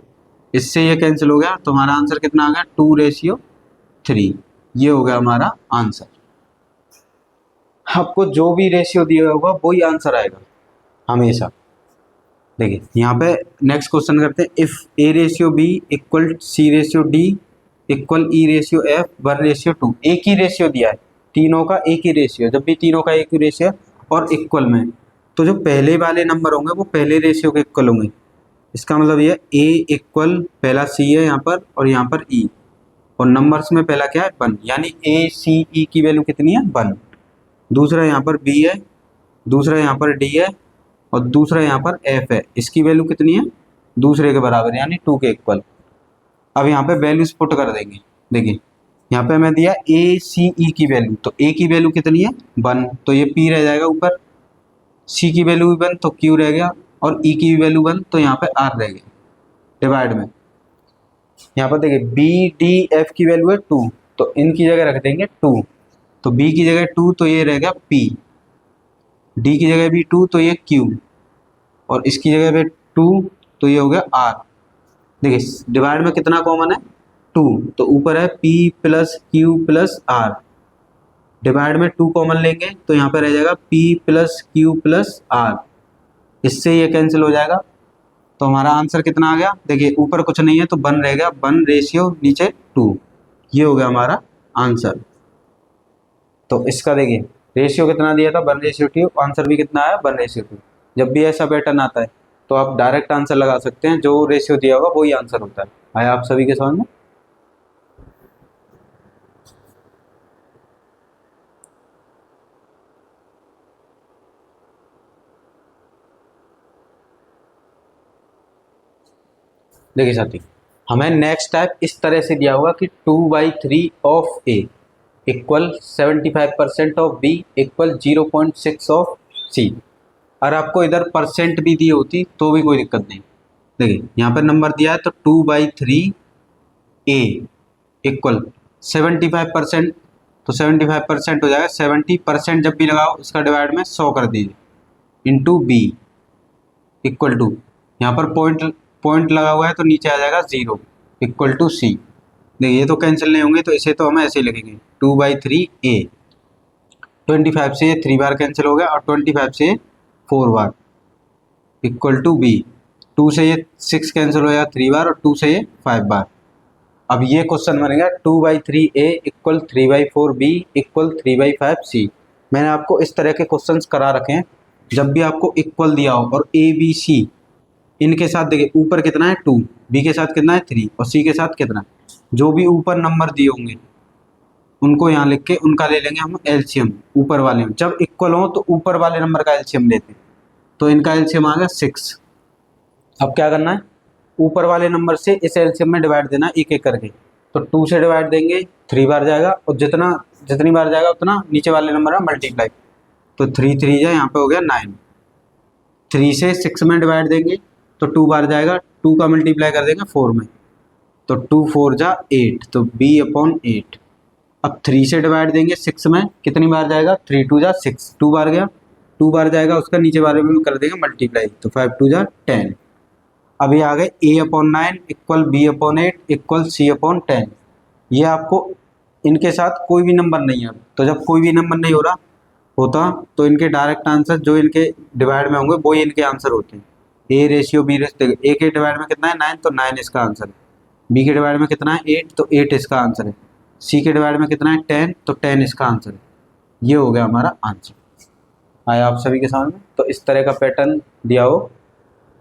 इससे ये कैंसिल हो गया तो हमारा आंसर कितना आ गया 2:3। ये हो गया हमारा आंसर। आपको जो भी रेशियो दिया होगा वही आंसर आएगा हमेशा। देखिए यहाँ पे नेक्स्ट क्वेश्चन करते हैं, if A ratio B equal C ratio D equal E ratio F 1:2। एक ही रेशियो दिया है, तीनों का एक ही रेशियो, जब भी तीनों का एक ही रेशियो और इक्वल में, तो जो पहले वाले नंबर होंगे वो पहले रेशियो के इक्वल होंगे। इसका मतलब ये A इक्वल पहला C है यहाँ पर और यहाँ पर E और नंबर्स में पहला क्या है 1, यानी A C E की वैल्यू कितनी है 1। दूसरा यहाँ पर B है, दूसरा यहाँ पर D है और दूसरा यहाँ पर F है, इसकी वैल्यू कितनी है दूसरे के बराबर यानी 2 के इक्वल। अब यहाँ पे वैल्यूज पुट कर देंगे। देखिए यहाँ पे हमें दिया A C E की वैल्यू, तो A की वैल्यू कितनी है 1, तो ये P रह जाएगा ऊपर, C की वैल्यू भी 1 तो Q रह गया और E की भी वैल्यू 1 तो यहाँ पे R रह गया डिवाइड में। यहाँ पर देखिए B D F की वैल्यू है 2, तो इनकी जगह रख देंगे 2, तो B की जगह 2 तो ये रह गया P, D की जगह भी 2 तो ये Q और इसकी जगह पे 2 तो ये हो गया R। देखिए डिवाइड में कितना कॉमन है 2, तो ऊपर है P plus Q plus R, divide में 2 कॉमन लेंगे तो यहाँ पे रह जाएगा P plus Q plus R, इससे ये कैंसिल हो जाएगा तो हमारा आंसर कितना आ गया। देखिए ऊपर कुछ नहीं है तो 1 रह गया, 1 रेशियो नीचे 2, ये हो गया हमारा आंसर। तो इसका देखिए रेशियो कितना दिया था 1:2, आंसर भी कितना आया 1:2। जब भी ऐसा पैटर्न आता है तो आप डायरेक्ट आंसर लगा सकते हैं, जो रेशियो दिया होगा वही आंसर होता है। आया आप सभी के समझ में? देखिए साथी, हमें नेक्स्ट टाइप इस तरह से दिया होगा कि 2/3 of A equal 75% of B equal 0.6 of C। अगर आपको इधर परसेंट भी दी होती तो भी कोई दिक्कत नहीं। देखिए यहाँ पर नंबर दिया है तो 2/3 A इक्वल 75%, तो 75% हो जाएगा, 70% जब भी लगाओ इसका डिवाइड में 100 कर दीजिए इंटू B इक्वल टू, यहाँ पर पॉइंट लगा हुआ है तो नीचे आ जाएगा 0 इक्वल टू C। देखिए ये तो कैंसिल नहीं होंगे तो इसे तो हम ऐसे ही लिखेंगे 2/3 A, 25 से 3 बार कैंसिल हो गया और 25 से 4 बार इक्वल टू B, 2 से ये 6 कैंसिल हो गया 3 बार और 2 से ये 5 बार। अब ये क्वेश्चन बनेगा 2/3 A equal 3/4 B equal 3/5 C। मैंने आपको इस तरह के क्वेश्चंस करा रखे हैं। जब भी आपको इक्वल दिया हो और ए बी सी इनके साथ देखिए, ऊपर कितना है 2, बी के साथ कितना है 3 और सी के साथ कितना है, जो भी ऊपर नंबर दिए होंगे उनको यहाँ लिख के उनका ले लेंगे हम एलसीएम ऊपर वाले में। जब इक्वल हो तो ऊपर वाले नंबर का एलसीएम लेते हैं, तो इनका एलसीएम आ गया 6। अब क्या करना है, ऊपर वाले नंबर से इस एलसीएम में डिवाइड देना एक एक करके। तो 2 से डिवाइड देंगे 3 बार जाएगा, और जितनी बार जाएगा उतना नीचे वाले नंबर में मल्टीप्लाई। तो 3 3 जा यहाँ पे हो गया 9। 3 से 6 में डिवाइड देंगे तो 2 बार जाएगा, 2 का मल्टीप्लाई कर देंगे 4 में, तो 2 4 जा 8, तो b/8। अब 3 से डिवाइड देंगे 6 में, कितनी बार जाएगा, 3 2 जा 6, 2 बार गया, 2 बार जाएगा, उसका नीचे वाले में कर देंगे मल्टीप्लाई, तो 5 2 जा 10। अभी आ गए a/9 equal b/8 equal c/10। ये आपको इनके साथ कोई भी नंबर नहीं है, तो जब कोई भी नंबर नहीं हो रहा होता तो इनके डायरेक्ट आंसर जो इनके डिवाइड में होंगे वो ही इनके आंसर होते हैं। a ratio b ratio, a के डिवाइड में कितना है 9, तो 9 इसका आंसर है। b के डिवाइड में कितना है 8, तो 8 इसका आंसर है। c के डिवाइड में कितना है 10, तो 10 इसका आंसर है। ये हो गया हमारा आंसर। आया आप सभी के सामने। तो इस तरह का पैटर्न दिया हो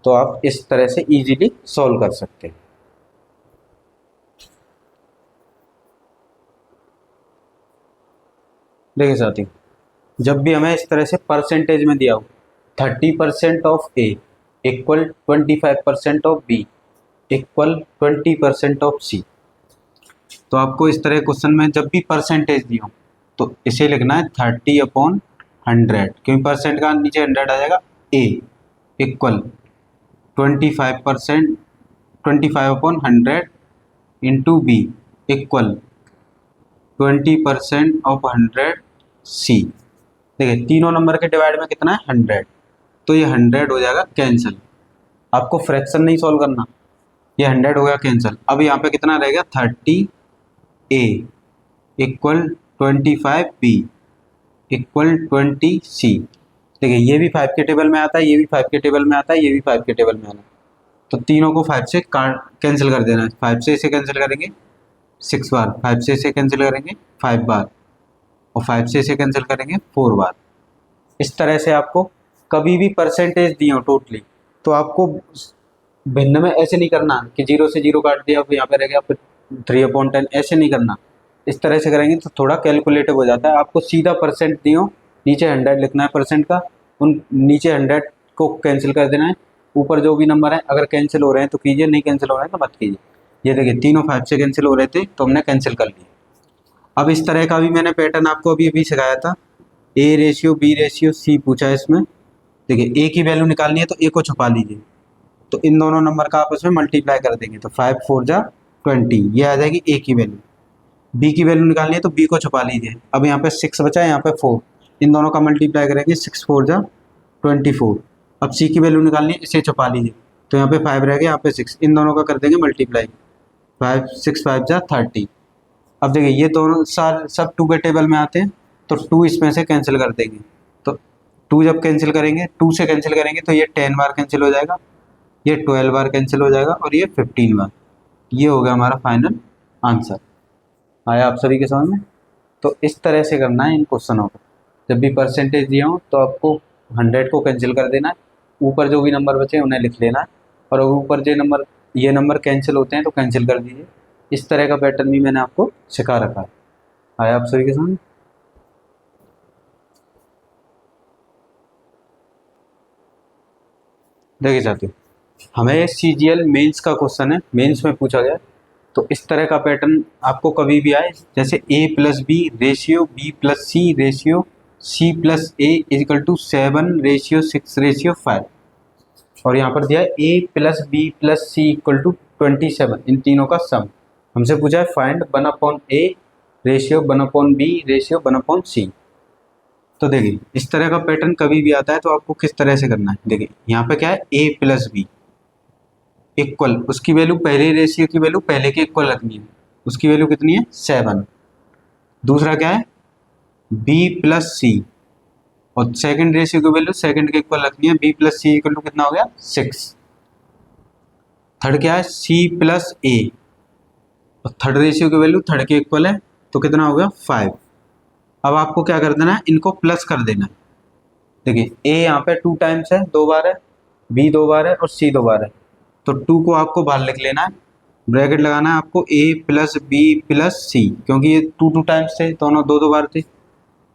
तो आप इस तरह से इजीली सॉल्व कर सकते हैं। देखिए साथी, जब भी हमें इस तरह से परसेंटेज में दिया हो 30% of A equal 25% of B equal 20% of C, तो आपको इस तरह क्वेश्चन में जब भी परसेंटेज दिया हो तो इसे लिखना है 30/100, क्योंकि परसेंट का नीचे 100 आ जाएगा। A equal 25% 25/100 into B equal 20% of 100 C. देखिए तीनों नंबर के डिवाइड में कितना है 100, तो ये 100 हो जाएगा कैंसिल। आपको फ्रैक्शन नहीं सॉल्व करना, ये 100 हो गया कैंसिल। अब यहाँ पे कितना रहेगा 30A equal 25B equal 20C। देखिए ये भी 5 के टेबल में आता है, ये भी 5 के टेबल में आता है, ये भी 5 के टेबल में आता है, तो तीनों को 5 से कैंसिल कर देना है। 5 से इसे कैंसिल करेंगे 6 बार, 5 से इसे कैंसिल करेंगे 5 बार, और 5 से इसे कैंसिल करेंगे 4 बार। इस तरह से आपको कभी भी परसेंटेज दिए हो टोटली, तो आपको भिन्न में ऐसे नहीं करना कि 0 से 0 काट दिया, फिर यहाँ पे रह गया, फिर 3/10, ऐसे नहीं करना। इस तरह से करेंगे तो थोड़ा कैलकुलेटिव हो जाता है। आपको सीधा परसेंट दियो, नीचे 100 लिखना है परसेंट का, उन नीचे 100 को कैंसिल कर देना है, ऊपर जो भी नंबर है अगर कैंसिल हो रहे हैं तो कीजिए, नहीं कैंसिल हो रहे हैं तो मत कीजिए। ये देखिए तीनों 5 से कैंसिल हो रहे थे तो हमने कैंसिल कर लिया। अब इस तरह का भी मैंने पैटर्न आपको अभी सिखाया था, a ratio B ratio c पूछा है इसमें। देखिए ए की वैल्यू निकालनी है तो ए को छुपा लीजिए, तो इन दोनों नंबर का आपस में मल्टीप्लाई कर देंगे, तो 5 4 जा 20, ये आ जाएगी ए की वैल्यू। बी की वैल्यू निकालनी है तो बी को छुपा लीजिए। अब यहाँ पे 6 बचा है, यहाँ पे 4, इन दोनों का मल्टीप्लाई करेंगे, 6 4 जा 24। अब सी की वैल्यू निकालनी है, इसे छुपा लीजिए, तो यहाँ पे 5 रह गया, यहाँ पे 6, इन दोनों का कर देंगे मल्टीप्लाई, 5 6 5 जा 30। अब देखिए ये दोनों सब 2 के टेबल में आते हैं, तो 2 इसमें से कैंसिल कर देंगे, तो 2 जब कैंसिल करेंगे, 2 से कैंसिल करेंगे तो ये 10 बार कैंसिल हो जाएगा, ये 12 बार कैंसिल हो जाएगा, और ये 15 बार। ये हो गया हमारा फाइनल आंसर। आया आप सभी के समझ में। तो इस तरह से करना है इन क्वेश्चनों को। जब भी परसेंटेज दिया हो तो आपको 100 को कैंसिल कर देना है, ऊपर जो भी नंबर बचे उन्हें लिख लेना है, और अगर ऊपर ये नंबर कैंसिल होते हैं तो कैंसिल कर दीजिए। इस तरह का पैटर्न भी मैंने आपको सिखा रखा है। आया आप सभी के सामने। देखिए साथियों, हमें CGL मेंस का क्वेश्चन है, मेंस में पूछा गया, तो इस तरह का पैटर्न आपको कभी भी आए, जैसे A+B ratio B+C ratio C+A is equal to 7:6:5, और यहाँ पर दिया है A+B+C इक्वल टू 27, इन तीनों का सम। हमसे पूछा है find 1/A ratio 1/B ratio 1/C। तो देखिए इस तरह का पैटर्न कभी भी आता है तो आपको किस तरह से करना है। देखिए यहाँ पे क्या है A+B इक्वल, उसकी वैल्यू पहले रेशियो की वैल्यू पहले के इक्वल रखनी है, उसकी वैल्यू कितनी है 7। दूसरा क्या है B+C, और सेकंड रेशियो की वैल्यू सेकंड के इक्वल रखनी है, B+C इक्वल टू कितना हो गया 6। थर्ड क्या है C+A, और थर्ड रेशियो की वैल्यू थर्ड के इक्वल है तो कितना हो गया 5। अब आपको क्या कर देना है, इनको प्लस कर देना है। देखिए ए यहाँ पे 2 टाइम्स है, 2 बार है, बी 2 बार है और सी 2 बार है, तो 2 को आपको बाहर लिख लेना है, ब्रैकेट लगाना है आपको ए प्लस बी प्लस सी, क्योंकि ये 2 टाइम्स थे, दोनों 2 बार थे।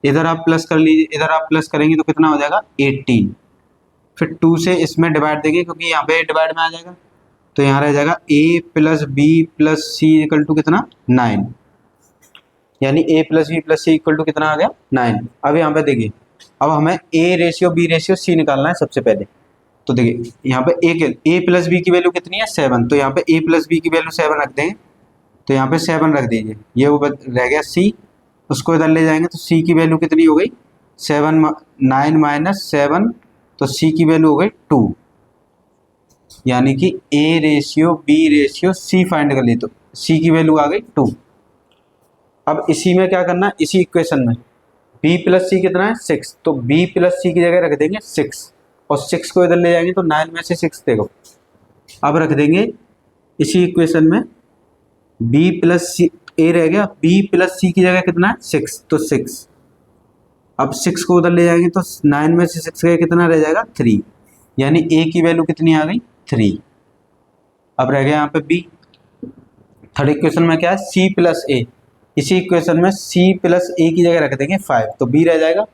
इधर आप प्लस कर लीजिए, इधर आप प्लस करेंगे तो कितना हो जाएगा 18। फिर 2 से इसमें डिवाइड देंगे क्योंकि यहाँ पे डिवाइड में आ जाएगा, तो यहाँ रह जाएगा a plus B plus C equal to कितना 9, यानी a plus B plus C equal to कितना आ गया 9। अब यहाँ पे देखिए, अब हमें a ratio b ratio c निकालना है सबसे पहले। तो देखिए यहाँ पे a प्लस बी की वैल्यू कितनी है 7, तो यहाँ पे a प्लस बी की वैल्यू 7 रख देंगे, तो यहाँ पे 7 रख दीजिए, ये वो रह गया c, उसको इधर ले जाएंगे तो c की वैल्यू कितनी हो गई 9 माइनस 7, तो c की वैल्यू हो गई 2, यानी कि a ratio b ratio c find कर ली, तो c की वैल्यू आ गई 2। अब इसी में क्या करना है, इसी इक्वेशन में b प्लस सी कितना है 6, तो b प्लस सी की जगह रख देंगे 6, और 6 को इधर ले जाएंगे तो 9 में से 6 देखो, अब रख देंगे इसी इक्वेशन में b प्लस सी, a रह गया, b प्लस सी की जगह कितना है 6, तो 6, अब 6 को उधर ले जाएंगे तो 9 में से 6 का कितना रह जाएगा 3, यानी a की वैल्यू कितनी आ गई 3। अब रह गया यहाँ पे b। थर्ड इक्वेशन में क्या है c प्लस a, इसी इक्वेशन में c प्लस a की जगह रख देंगे 5, तो b रह जाएगा,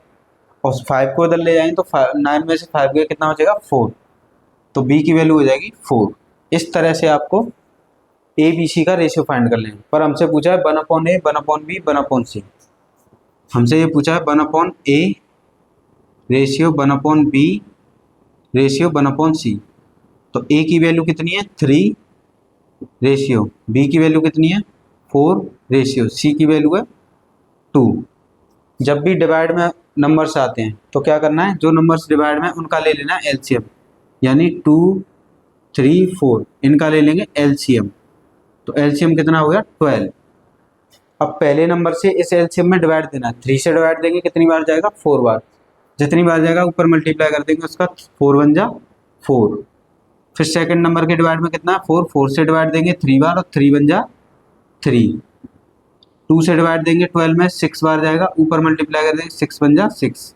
और 5 को इधर ले जाएंगे तो 9 में से 5 गया कितना हो जाएगा 4, तो b की वैल्यू हो जाएगी 4। इस तरह से आपको a b c का रेशियो फाइंड कर लेंगे। पर हमसे पूछा है 1/a 1/b 1/c, हमसे ये पूछा है 1/a ratio 1/b ratio 1/c, तो a की वैल्यू कितनी है 3 रेशियो, b की वैल्यू कितनी है 4 रेशियो, c की वैल्यू है 2। जब भी डिवाइड में नंबर्स आते हैं तो क्या करना है, जो नंबर्स डिवाइड में उनका ले लेना है एलसीएम, यानी 2 3 4 इनका ले लेंगे एलसीएम, तो एलसीएम कितना हो गया 12। अब पहले नंबर से इस एलसीएम में डिवाइड देना है, 3 से डिवाइड देंगे कितनी बार जाएगा 4 बार, जितनी बार जाएगा ऊपर मल्टीप्लाई कर देंगे उसका, 4 1 जा 4। फिर सेकंड नंबर के डिवाइड में कितना 4, 4 से डिवाइड देंगे 3 बार, और 3 1 जा 3। 2 से डिवाइड देंगे 12 में 6 बार जाएगा, ऊपर मल्टीप्लाई कर देंगे 6 1 जा 6।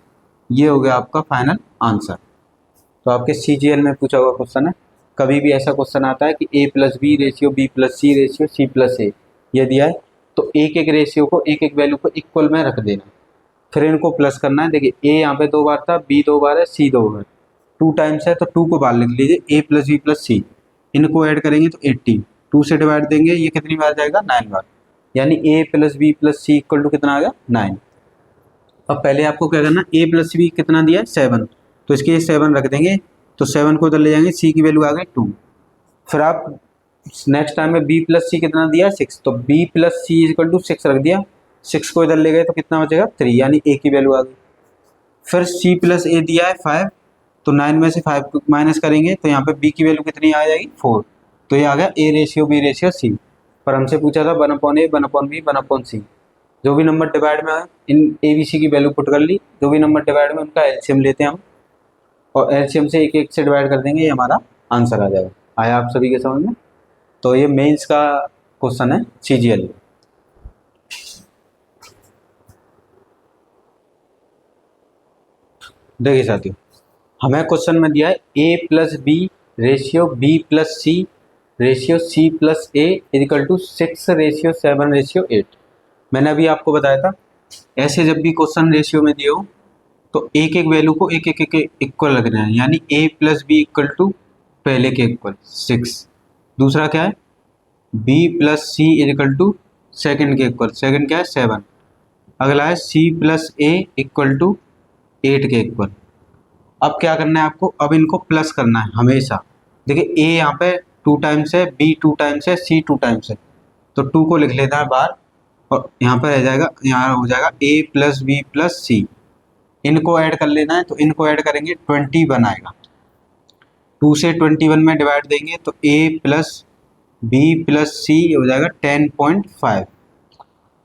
ये हो गया आपका फाइनल आंसर। तो आपके CGL में पूछा हुआ क्वेश्चन है, कभी भी ऐसा क्वेश्चन आता है कि a plus B ratio b plus C ratio c plus A, ये दिया है तो एक एक रेशियो को एक एक वैल्यू को इक्वल में रख देना, फिर इनको प्लस करना है। देखिए a यहाँ पे 2 बार था, b 2 बार है, c 2 बार, 2 टाइम्स है तो 2 को बाहर लिख लीजिए, a प्लस बी प्लस सी, इनको ऐड करेंगे तो 18, 2 से डिवाइड देंगे ये कितनी बार जाएगा 9 बार, यानी a plus B plus C equal to कितना आ गया 9। अब पहले आपको क्या करना, a प्लस बी कितना दिया है 7, तो इसके 7 रख देंगे, तो 7 को उधर ले जाएंगे, c की वैल्यू आ गई 2। फिर आप नेक्स्ट टाइम में b प्लस सी कितना दिया है 6, तो b plus C equal to 6 रख दिया, 6 को इधर ले गए तो कितना बचेगा 3, यानी a की वैल्यू आ गई। फिर c प्लस ए दिया है 5, तो 9 में से 5 माइनस करेंगे तो यहाँ पे b की वैल्यू कितनी आ जाएगी 4, तो ये आ गया a ratio b ratio c। पर हमसे पूछा था 1/a 1/b 1/c, जो भी नंबर डिवाइड में आए इन a b c की वैल्यू पुट कर ली, जो भी नंबर डिवाइड में उनका एलसीएम लेते हैं हम, और एलसीएम से एक एक से डिवाइड कर देंगे, ये हमारा आंसर आ जाएगा। आया आप सभी के समझ में? तो ये मेंस का क्वेश्चन है CGL। देखिए साथियों, हमें क्वेश्चन में दिया है a plus B ratio b plus C ratio c plus a equal to 6 ratio 7 ratio 8। मैंने अभी आपको बताया था ऐसे जब भी क्वेश्चन रेशियो में दिए हो तो एक एक वैल्यू को एक एक इक्वल रखना है, यानी a plus b equal to पहले के इक्वल 6, दूसरा क्या है b plus C equal to second के इक्वल, सेकेंड क्या है 7, अगला है c plus a equal to 8 के इक्वल। अब क्या करना है आपको, अब इनको प्लस करना है हमेशा। देखिए a यहाँ पे 2 टाइम्स है, b 2 टाइम्स है, c 2 टाइम्स है, तो 2 को लिख लेना है बाहर, और यहाँ पर रह जाएगा, यहाँ हो जाएगा a प्लस बी प्लस सी, इनको ऐड कर लेना है, तो इनको ऐड करेंगे 21 आएगा, 2 से 21 में डिवाइड देंगे तो a प्लस बी प्लस सी हो जाएगा 10.5।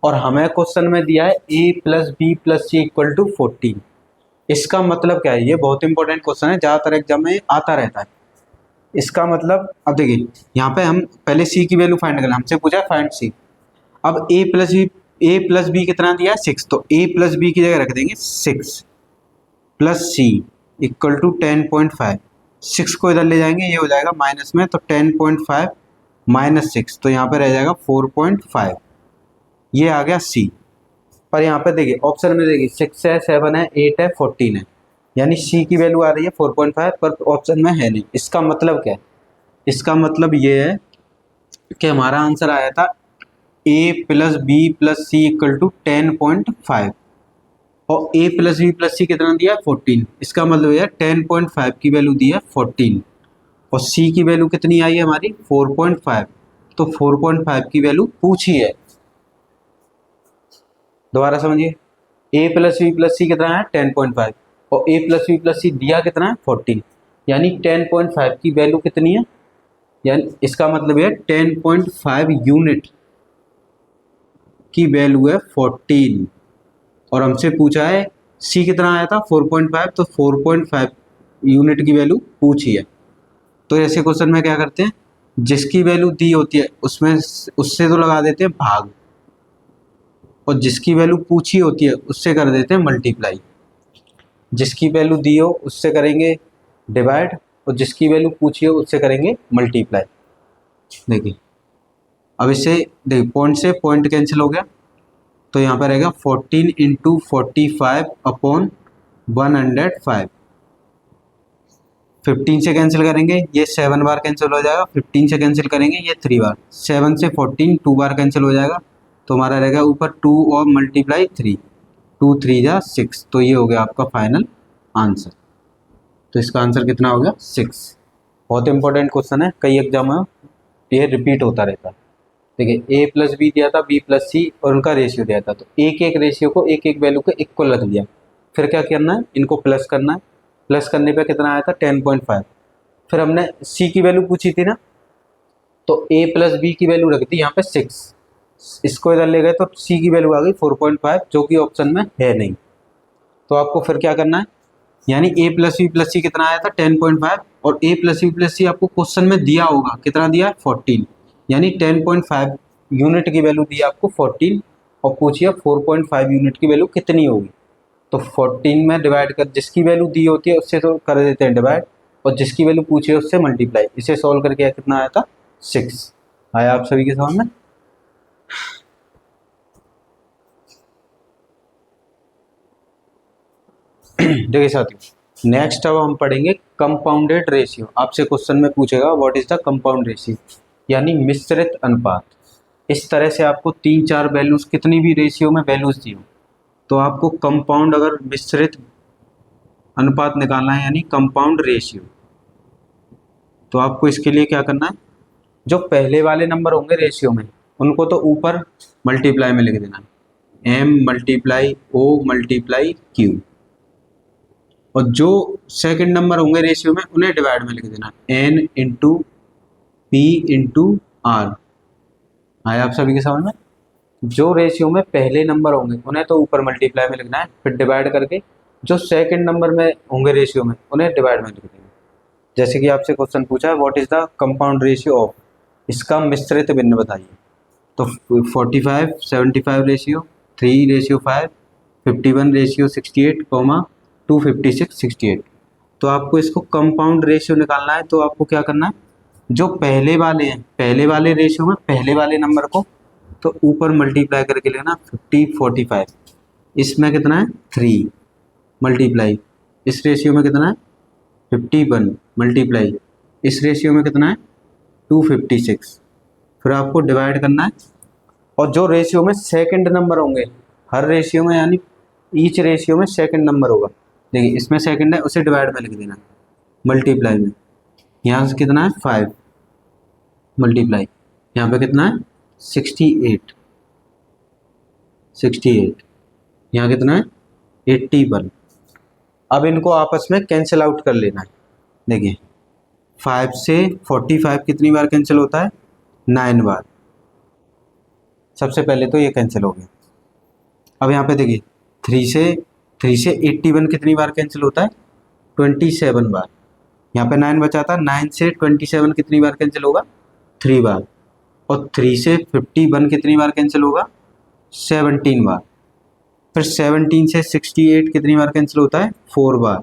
और हमें क्वेश्चन में दिया है a plus B plus C equal to 14। इसका मतलब क्या है, ये बहुत इंपॉर्टेंट क्वेश्चन है, ज़्यादातर एग्जाम में आता रहता है। इसका मतलब अब देखिए यहाँ पे हम पहले c की वैल्यू फाइंड करें, हमसे पूछा फाइंड c। अब a plus b a plus b कितना दिया है 6, तो ए प्लस बी की जगह रख देंगे 6 प्लस सी इक्वल टू 10.5। 6 को इधर ले जाएंगे, ये हो जाएगा माइनस में, तो 10.5 माइनस 6, तो यहाँ पे रह जाएगा 4.5। ये आ गया सी। पर यहाँ पे देखिए ऑप्शन में देखिए 6 है, 7 है, 8 है, 14 है, यानी सी की वैल्यू आ रही है 4.5, पर ऑप्शन में है नहीं। इसका मतलब क्या है? इसका मतलब ये है कि हमारा आंसर आया था A plus B plus C equal to 10.5, और ए प्लस बी प्लस सी कितना दिया है 14। इसका मतलब है 10.5 की वैल्यू दी है 14, और सी की वैल्यू कितनी आई है हमारी 4.5, तो 4.5 की वैल्यू पूछी है। दोबारा समझिए, ए प्लस बी प्लस सी कितना है 10.5, और ए प्लस बी प्लस सी दिया कितना है 14, यानी 10.5 की वैल्यू कितनी है, यानी इसका मतलब है 10.5 यूनिट की वैल्यू है 14, और हमसे पूछा है सी कितना आया था 4.5, तो 4.5 यूनिट की वैल्यू पूछी है। तो ऐसे क्वेश्चन में क्या करते हैं, जिसकी वैल्यू दी होती है उसमें उससे तो लगा देते हैं भाग, और जिसकी वैल्यू पूछी होती है उससे कर देते हैं मल्टीप्लाई। जिसकी वैल्यू दी हो उससे करेंगे डिवाइड, और जिसकी वैल्यू पूछी हो उससे करेंगे मल्टीप्लाई। देखिए अब इससे देखिए पॉइंट से पॉइंट कैंसिल हो गया, तो यहाँ पर रहेगा 14 इंटू 45 अपॉन 105। 15 से कैंसिल करेंगे, ये 7 बार कैंसिल हो जाएगा, 15 से कैंसिल करेंगे ये 3 बार, 7 से 14 2 बार कैंसिल हो जाएगा, तो हमारा रहेगा ऊपर 2 और मल्टीप्लाई 3, 2 3 जा 6, तो ये हो गया आपका फाइनल आंसर। तो इसका आंसर कितना हो गया 6। बहुत इंपॉर्टेंट क्वेश्चन है, कई एग्जाम में ये रिपीट होता रहता है। देखिए ए प्लस बी दिया था, बी प्लस सी, और उनका रेशियो दिया था, तो एक एक रेशियो को एक एक वैल्यू के इक्वल रख दिया। फिर क्या करना है, इनको प्लस करना है। प्लस करने पे कितना आया था 10.5। फिर हमने सी की वैल्यू पूछी थी ना, तो ए प्लस बी की वैल्यू रख दी यहाँ पे 6, इसको इधर ले गए तो सी की वैल्यू आ गई 4.5, जो कि ऑप्शन में है नहीं। तो आपको फिर क्या करना है, यानी ए प्लस बी प्लस सी कितना आया था 10.5, और ए प्लस बी प्लस सी आपको क्वेश्चन में दिया होगा कितना दिया है 14, यानी 10.5 यूनिट की वैल्यू दी आपको 14, और पूछिए 4.5 यूनिट की वैल्यू कितनी होगी। तो 14 में डिवाइड कर, जिसकी वैल्यू दी होती है उससे तो कर देते हैं डिवाइड, और जिसकी वैल्यू पूछी है उससे मल्टीप्लाई। इसे सॉल्व करके कितना आया था 6। आया आप सभी के समझ में? देखिए साथियों, नेक्स्ट अब हम पढ़ेंगे कंपाउंडेड रेशियो। आपसे क्वेश्चन में पूछेगा what is the compound ratio, यानी मिश्रित अनुपात। इस तरह से आपको 3-4 वैल्यूज कितनी भी रेशियो में वैल्यूज दी हो, तो आपको कंपाउंड अगर मिश्रित अनुपात निकालना है यानी कंपाउंड रेशियो, तो आपको इसके लिए क्या करना है, जो पहले वाले नंबर होंगे रेशियो में उनको तो ऊपर मल्टीप्लाई में लिख देना, m multiply o multiply q, और जो सेकंड नंबर होंगे रेशियो में उन्हें डिवाइड में लिख देना, n into p into r. आया आप सभी के समझ में? जो रेशियो में पहले नंबर होंगे उन्हें तो ऊपर मल्टीप्लाई में लिखना है, फिर डिवाइड करके जो सेकंड नंबर में होंगे रेशियो में उन्हें डिवाइड में लिख देना। जैसे कि आपसे क्वेश्चन पूछा है what is the compound ratio of, इसका मिश्रित भिन्न बताइए, तो 45 75 रेशियो, 3 रेशियो 5, 51 रेशियो 68, 256 68। तो आपको इसको कंपाउंड रेशियो निकालना है, तो आपको क्या करना है, जो पहले वाले हैं पहले वाले रेशियो में पहले वाले नंबर को तो ऊपर मल्टीप्लाई करके लेना 50 45, इसमें कितना है 3 मल्टीप्लाई, इस रेशियो में कितना है 51 मल्टीप्लाई, इस रेशियो में कितना है 256, फिर आपको डिवाइड करना है। और जो रेशियो में सेकंड नंबर होंगे हर रेशियो में, यानी ईच रेशियो में सेकंड नंबर होगा, देखिए इसमें सेकंड है उसे डिवाइड में लिख देना मल्टीप्लाई में। यहाँ से कितना है 5 मल्टीप्लाई, यहाँ पे कितना है 68 68, यहाँ कितना है 81। अब इनको आपस में कैंसिल आउट कर लेना है। देखिए 5 से 45 कितनी बार कैंसिल होता है 9 बार, सबसे पहले तो ये कैंसिल हो गया। अब यहाँ पे देखिए 3 से 81 कितनी बार कैंसिल होता है 27 बार, यहाँ पे 9 बचा था, 9 से 27 कितनी बार कैंसिल होगा 3 बार, और 3 से 51 कितनी बार कैंसिल होगा 17 बार। फिर 17 से 68 कितनी बार कैंसिल होता है? 4 बार।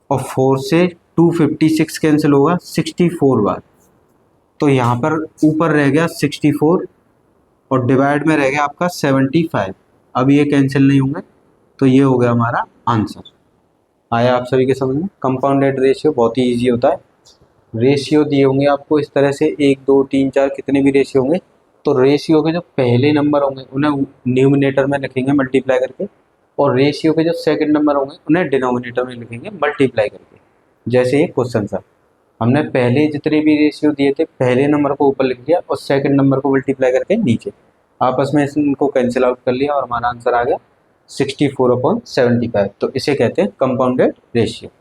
और 4 से 256 कैंसिल होगा 64 बार। तो यहाँ पर ऊपर रह गया 64 और डिवाइड में रह गया आपका 75। अब ये कैंसिल नहीं होंगे, तो ये हो गया हमारा आंसर। आया आप सभी के समझ में? कंपाउंडेड रेशियो बहुत ही ईजी होता है। रेशियो दिए होंगे आपको इस तरह से 1 2 3 4 कितने भी रेशियो होंगे, तो रेशियो के जो पहले नंबर होंगे उन्हें न्यूमिनेटर में लिखेंगे मल्टीप्लाई करके, और रेशियो के जो सेकंड नंबर होंगे उन्हें डिनोमिनेटर में लिखेंगे मल्टीप्लाई करके। जैसे ये क्वेश्चन था, हमने पहले जितने भी रेशियो दिए थे पहले नंबर को ऊपर लिख लिया और सेकंड नंबर को मल्टीप्लाई करके नीचे, आपस में इनको कैंसिल आउट कर लिया और हमारा आंसर आ गया 64/75। तो इसे कहते हैं कंपाउंडेड रेशियो।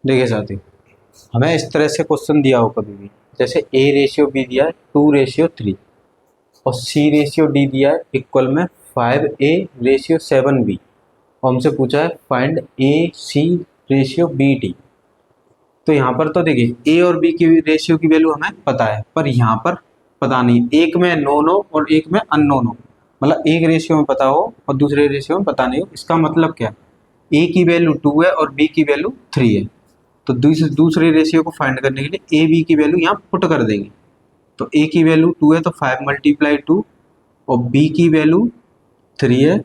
देखिए साथी, हमें इस तरह से क्वेश्चन दिया हो कभी भी, जैसे A/B दिया है 2/3 और C/D दिया है इक्वल में 5A/7B, और हमसे पूछा है फाइंड AC/BD। तो यहाँ पर तो देखिए A और B की रेशियो की वैल्यू हमें पता है, पर यहाँ पर पता नहीं, एक में नोन हो और एक में अननोन हो, मतलब एक रेशियो में पता हो और दूसरे रेशियो में पता नहीं हो। इसका मतलब क्या? A की वैल्यू 2 है और B की वैल्यू 3 है, तो दूसरे रेशियो को फाइंड करने के लिए A B की वैल्यू यहाँ पुट कर देंगे। तो A की वैल्यू 2 है तो 5 × 2, और B की वैल्यू 3 है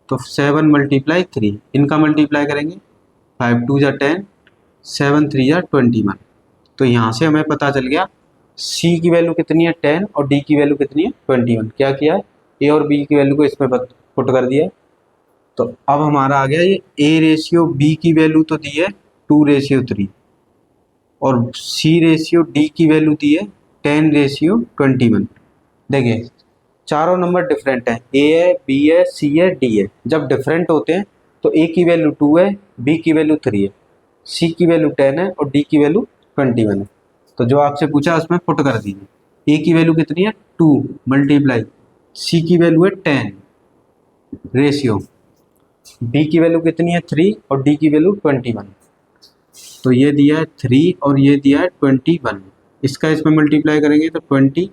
तो 7 × 3, इनका मल्टीप्लाई करेंगे, 5 2 जा 10, 7 3 जा 21। तो यहाँ से हमें पता चल गया C की वैल्यू कितनी है 10 और D की वैल्यू कितनी है 21। क्या किया है? A और B की वैल्यू को इसमें पुट कर दिया। तो अब हमारा आ गया ये A/B की वैल्यू तो दी है 2/3 और C/D की वैल्यू दी है 10/21। देखिए चारों नंबर डिफरेंट हैं, A है, B है, C है, D है। जब डिफरेंट होते हैं तो A की वैल्यू 2 है, B की वैल्यू 3 है, C की वैल्यू 10 है और D की वैल्यू 21 है। तो जो आपसे पूछा उसमें पुट कर दीजिए। A की वैल्यू कितनी है 2 मल्टीप्लाई, C की वैल्यू है 10 रेशियो, B की वैल्यू कितनी है 3 और D की वैल्यू 21। तो ये दिया है 3 और ये दिया है 21। इसका इसमें मल्टीप्लाई करेंगे तो 20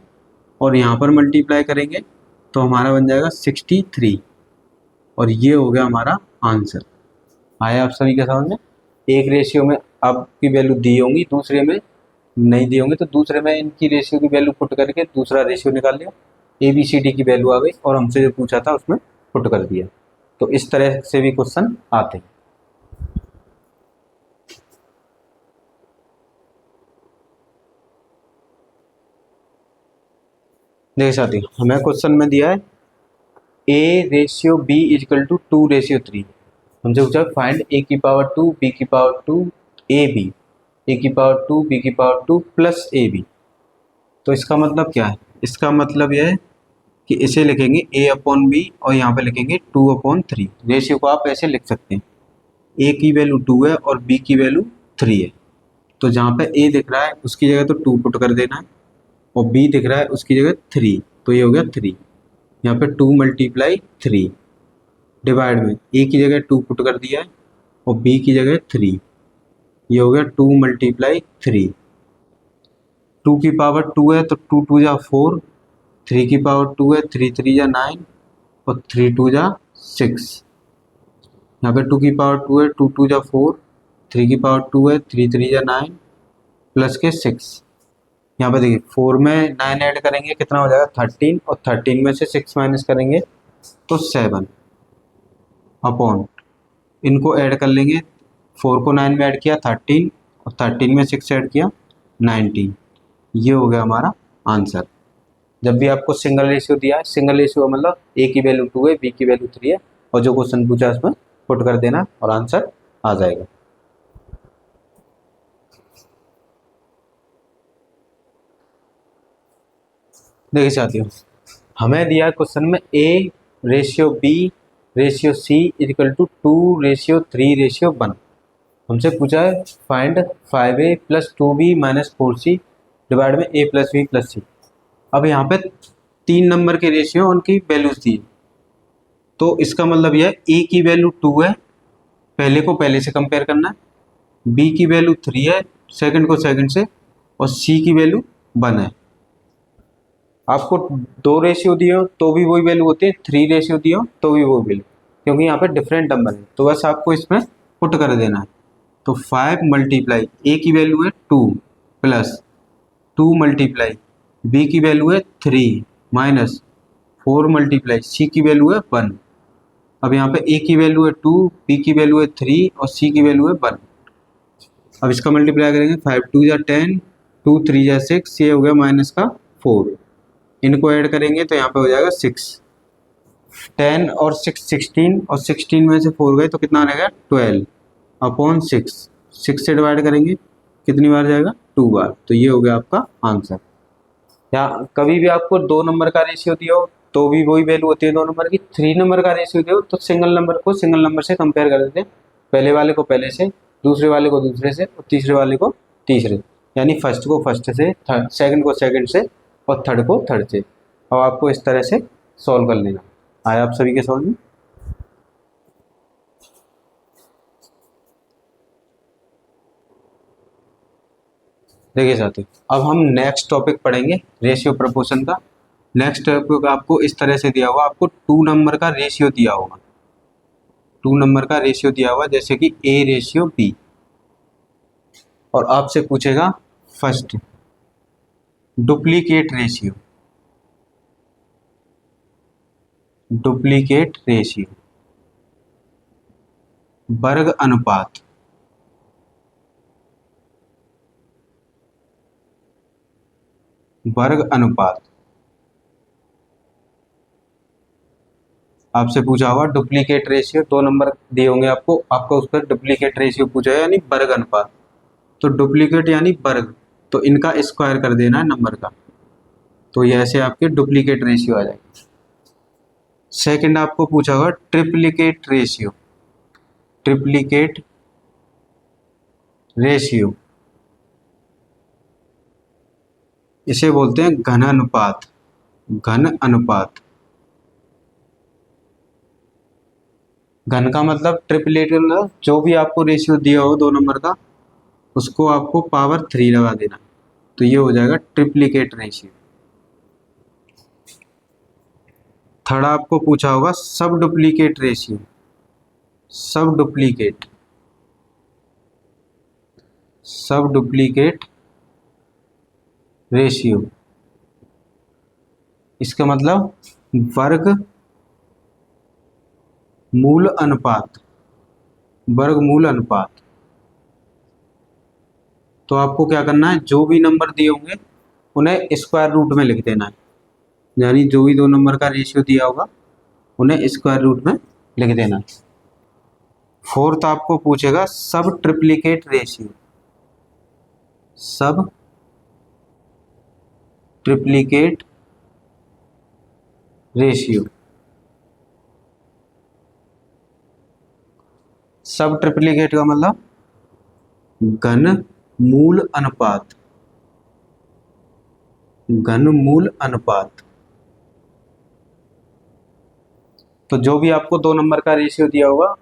और यहाँ पर मल्टीप्लाई करेंगे तो हमारा बन जाएगा 63, और ये हो गया हमारा आंसर। आया आप सभी के समझ में? एक रेशियो में आपकी वैल्यू दी होंगी, दूसरे में नहीं दी होंगी, तो दूसरे में इनकी रेशियो की वैल्यू पुट करके दूसरा रेशियो निकाल लिया, ABCD की वैल्यू आ गई और हमसे जो पूछा था उसमें पुट कर दिया। तो इस तरह से भी क्वेश्चन आते हैं। देखिए साथी, हमें क्वेश्चन में दिया है A/B = 2/3। हमसे पूछा find A⁻², B⁻², AB, A⁻², B⁻² plus AB। तो इसका मतलब क्या है? इसका मतलब यह है कि इसे लिखेंगे A/B और यहाँ पे लिखेंगे 2/3। रेशियो को आप ऐसे लिख सकते हैं, A की वैल्यू 2 है और B की वैल्यू 3 है। तो जहाँ पे A दिख रहा है उसकी जगह तो 2 पुट कर देना है, और B दिख रहा है उसकी जगह 3, तो ये हो गया 3। यहाँ पे 2 × 3 डिवाइड में A की जगह 2 पुट कर दिया है और B की जगह 3, ये हो गया 2 × 3। 2 की पावर 2 है तो 2 2 जा 4, 3 की पावर 2 है, 3 3 जा 9 और 3 2 जा 6। यहाँ पे 2 की पावर 2 है, 2 2 जा 4, 3 की पावर 2 है, 3 3 जा 9 प्लस के 6। यहाँ पे देखिए 4 में 9 ऐड करेंगे कितना हो जाएगा 13, और 13 में से 6 माइनस करेंगे तो 7 अपॉन, इनको ऐड कर लेंगे, 4 को 9 में ऐड किया 13 और 13 में 6 ऐड किया 19। ये हो गया हमारा आंसर। जब भी आपको सिंगल रेशियो दिया है, सिंगल रेशियो मतलब A की वैल्यू 2 है, B की वैल्यू 3 है, और जो क्वेश्चन पूछा है उसमें पुट कर देना और आंसर आ जाएगा। देखिए साथियों, हमें दिया क्वेश्चन में A/B/C = 2/3/1। हमसे पूछा है find 5A + 2B - 4C divide में A + B + C। अब यहाँ पे 3 नंबर के रेशियो उनकी वैल्यूज दी, तो इसका मतलब यह A की वैल्यू 2 है, पहले को पहले से कंपेयर करना है, B की वैल्यू 3 है, सेकंड को सेकंड से और सी की वैल्यू 1 है। आपको 2 रेशियो दिए हो तो भी वही वैल्यू होती है, 3 रेशियो दिए हो तो भी वही वैल्यू, क्योंकि यहाँ पे डिफरेंट नंबर है, तो बस आपको इसमें पुट कर देना है। तो 5 मल्टीप्लाई ए की वैल्यू है 2 प्लस 2 मल्टीप्लाई बी की वैल्यू है 3 माइनस 4 मल्टीप्लाई सी की वैल्यू है 1। अब यहाँ पे ए की वैल्यू है 2, बी की वैल्यू है 3 और सी की वैल्यू है 1। अब इसका मल्टीप्लाई करेंगे, 5 2 जा 10, 2 3 जा 6, ये हो गया माइनस का 4। इनको ऐड करेंगे तो यहाँ पे हो जाएगा 6। 10 और 6 16, और 16 में से 4 गए तो कितना रहेगा 12 अपॉन 6। 6 से डिवाइड करेंगे कितनी बार जाएगा 2 बार, तो ये हो गया आपका आंसर। या कभी भी आपको 2 नंबर का रेशियो दिया हो तो भी वही वैल्यू होती है 2 नंबर की। 3 नंबर का रेशियो दिया हो तो सिंगल नंबर को सिंगल नंबर से कंपेयर कर देते हैं, पहले वाले को पहले से, दूसरे वाले को दूसरे से और तीसरे वाले को तीसरे, यानी फर्स्ट को फर्स्ट से, सेकंड को सेकंड से और थर्ड को थर्ड से। अब आपको इस तरह से सॉल्व कर लेना। आया आप सभी के समझ में? देखिए साथियों, अब हम नेक्स्ट टॉपिक पढ़ेंगे रेशियो प्रपोर्शन का। नेक्स्ट टॉपिक आपको इस तरह से दिया होगा, आपको 2 नंबर का रेशियो दिया होगा, 2 नंबर का रेशियो दिया हुआ जैसे कि ए रेशियो बी, और आपसे पूछेगा first duplicate ratio, duplicate ratio, वर्ग अनुपात, वर्ग अनुपात। आपसे पूछा होगा डुप्लीकेट रेशियो, 2 नंबर दिए होंगे आपको, आपका उस पर डुप्लीकेट रेशियो पूछा है यानी वर्ग अनुपात। तो डुप्लीकेट यानी वर्ग, तो इनका स्क्वायर कर देना है नंबर का, तो ये ऐसे आपके डुप्लीकेट रेशियो आ जाएगी। सेकंड आपको पूछा होगा ट्रिप्लीकेट रेशियो, ट्रिप्लीकेट रेशियो, इसे बोलते हैं घन अनुपात, घन अनुपात। घन का मतलब ट्रिपलेट, जो भी आपको रेशियो दिया हो 2 नंबर का उसको आपको पावर 3 लगा देना, तो ये हो जाएगा ट्रिप्लीकेट रेशियो। थर्ड आपको पूछा होगा सब डुप्लीकेट रेशियो, सब डुप्लीकेट, सब डुप्लीकेट रेशियो, इसका मतलब वर्ग मूल अनुपात, वर्ग मूल अनुपात। तो आपको क्या करना है, जो भी नंबर दिए होंगे उन्हें स्क्वायर रूट में लिख देना है, यानी जो भी 2 नंबर का रेशियो दिया होगा उन्हें स्क्वायर रूट में लिख देना है। फोर्थ आपको पूछेगा सब ट्रिप्लीकेट रेशियो, सब ट्रिप्लीकेट रेशियो, सब ट्रिप्लीकेट का मतलब घन मूल अनुपात, घन मूल अनुपात। तो जो भी आपको 2 नंबर का रेशियो दिया होगा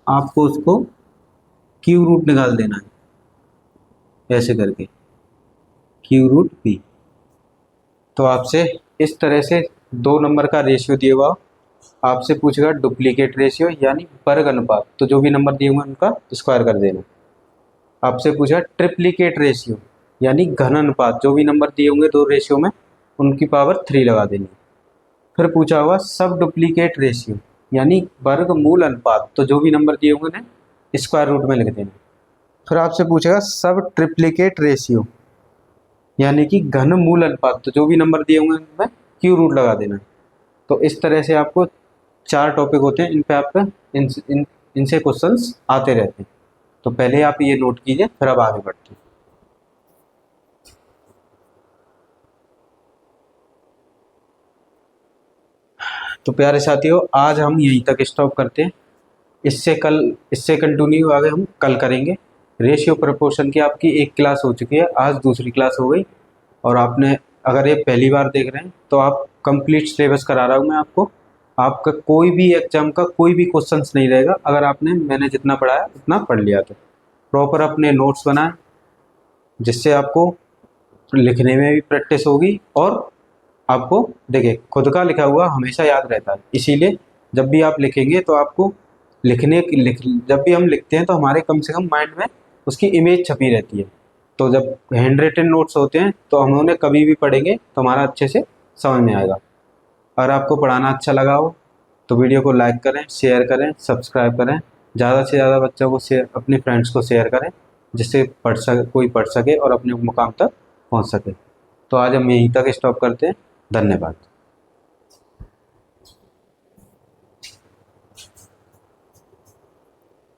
आपको उसको क्यू रूट निकाल देना है, ऐसे करके क्यू रूट पी। तो आपसे इस तरह से 2 नंबर का रेशियो दिया हुआ, आपसे पूछेगा डुप्लीकेट रेशियो यानी वर्ग अनुपात, तो जो भी नंबर दिए होंगे उनका स्क्वायर कर देना। आपसे पूछा ट्रिप्लीकेट रेशियो यानी घन अनुपात, जो भी नंबर दिए होंगे 2 रेशियो में उनकी पावर 3 लगा देनी। फिर पूछा होगा सब डुप्लीकेट रेशियो यानी वर्ग मूल अनुपात, तो जो भी नंबर दिए होंगे उन्हें स्क्वायर रूट में लिख देना। फिर आपसे पूछेगा सब ट्रिप्लीकेट रेशियो यानी कि घन मूल अनुपात, तो जो भी नंबर दिए होंगे उनमें क्यू रूट लगा देना। तो इस तरह से आपको 4 टॉपिक होते हैं, इन पे आपका इनसे क्वेश्चंस आते रहते हैं। तो पहले आप ये नोट कीजिए, फिर अब आगे बढ़ते हैं। तो प्यारे साथियों, आज हम यहीं तक स्टॉप करते हैं, इससे कंटिन्यू आगे हम कल करेंगे। रेशियो प्रपोर्शन की आपकी एक क्लास हो चुकी है, आज दूसरी क्लास हो गई। और आपने अगर ये पहली बार देख रहे हैं तो आप कंप्लीट सिलेबस करा रहा हूँ मैं आपको, आपका कोई भी एग्जाम का कोई भी क्वेश्चंस नहीं रहेगा अगर मैंने जितना पढ़ाया उतना पढ़ लिया। तो प्रॉपर अपने नोट्स बनाएं जिससे आपको लिखने में भी प्रैक्टिस होगी और आपको देखिए खुद का लिखा हुआ हमेशा याद रहता है। इसीलिए जब भी आप लिखेंगे तो आपको जब भी हम लिखते हैं तो हमारे कम से कम माइंड में उसकी इमेज छपी रहती है। तो जब हैंड रिटन नोट्स होते हैं तो हम उन्हें कभी भी पढ़ेंगे तो हमारा अच्छे से समझ में आएगा। अगर आपको पढ़ाना अच्छा लगा हो तो वीडियो को लाइक करें, शेयर करें, सब्सक्राइब करें। ज़्यादा से ज़्यादा बच्चों को शेयर, अपने फ्रेंड्स को शेयर करें, जिससे कोई पढ़ सके और अपने मुकाम तक पहुंच सके। तो आज हम यहीं तक स्टॉप करते हैं। धन्यवाद।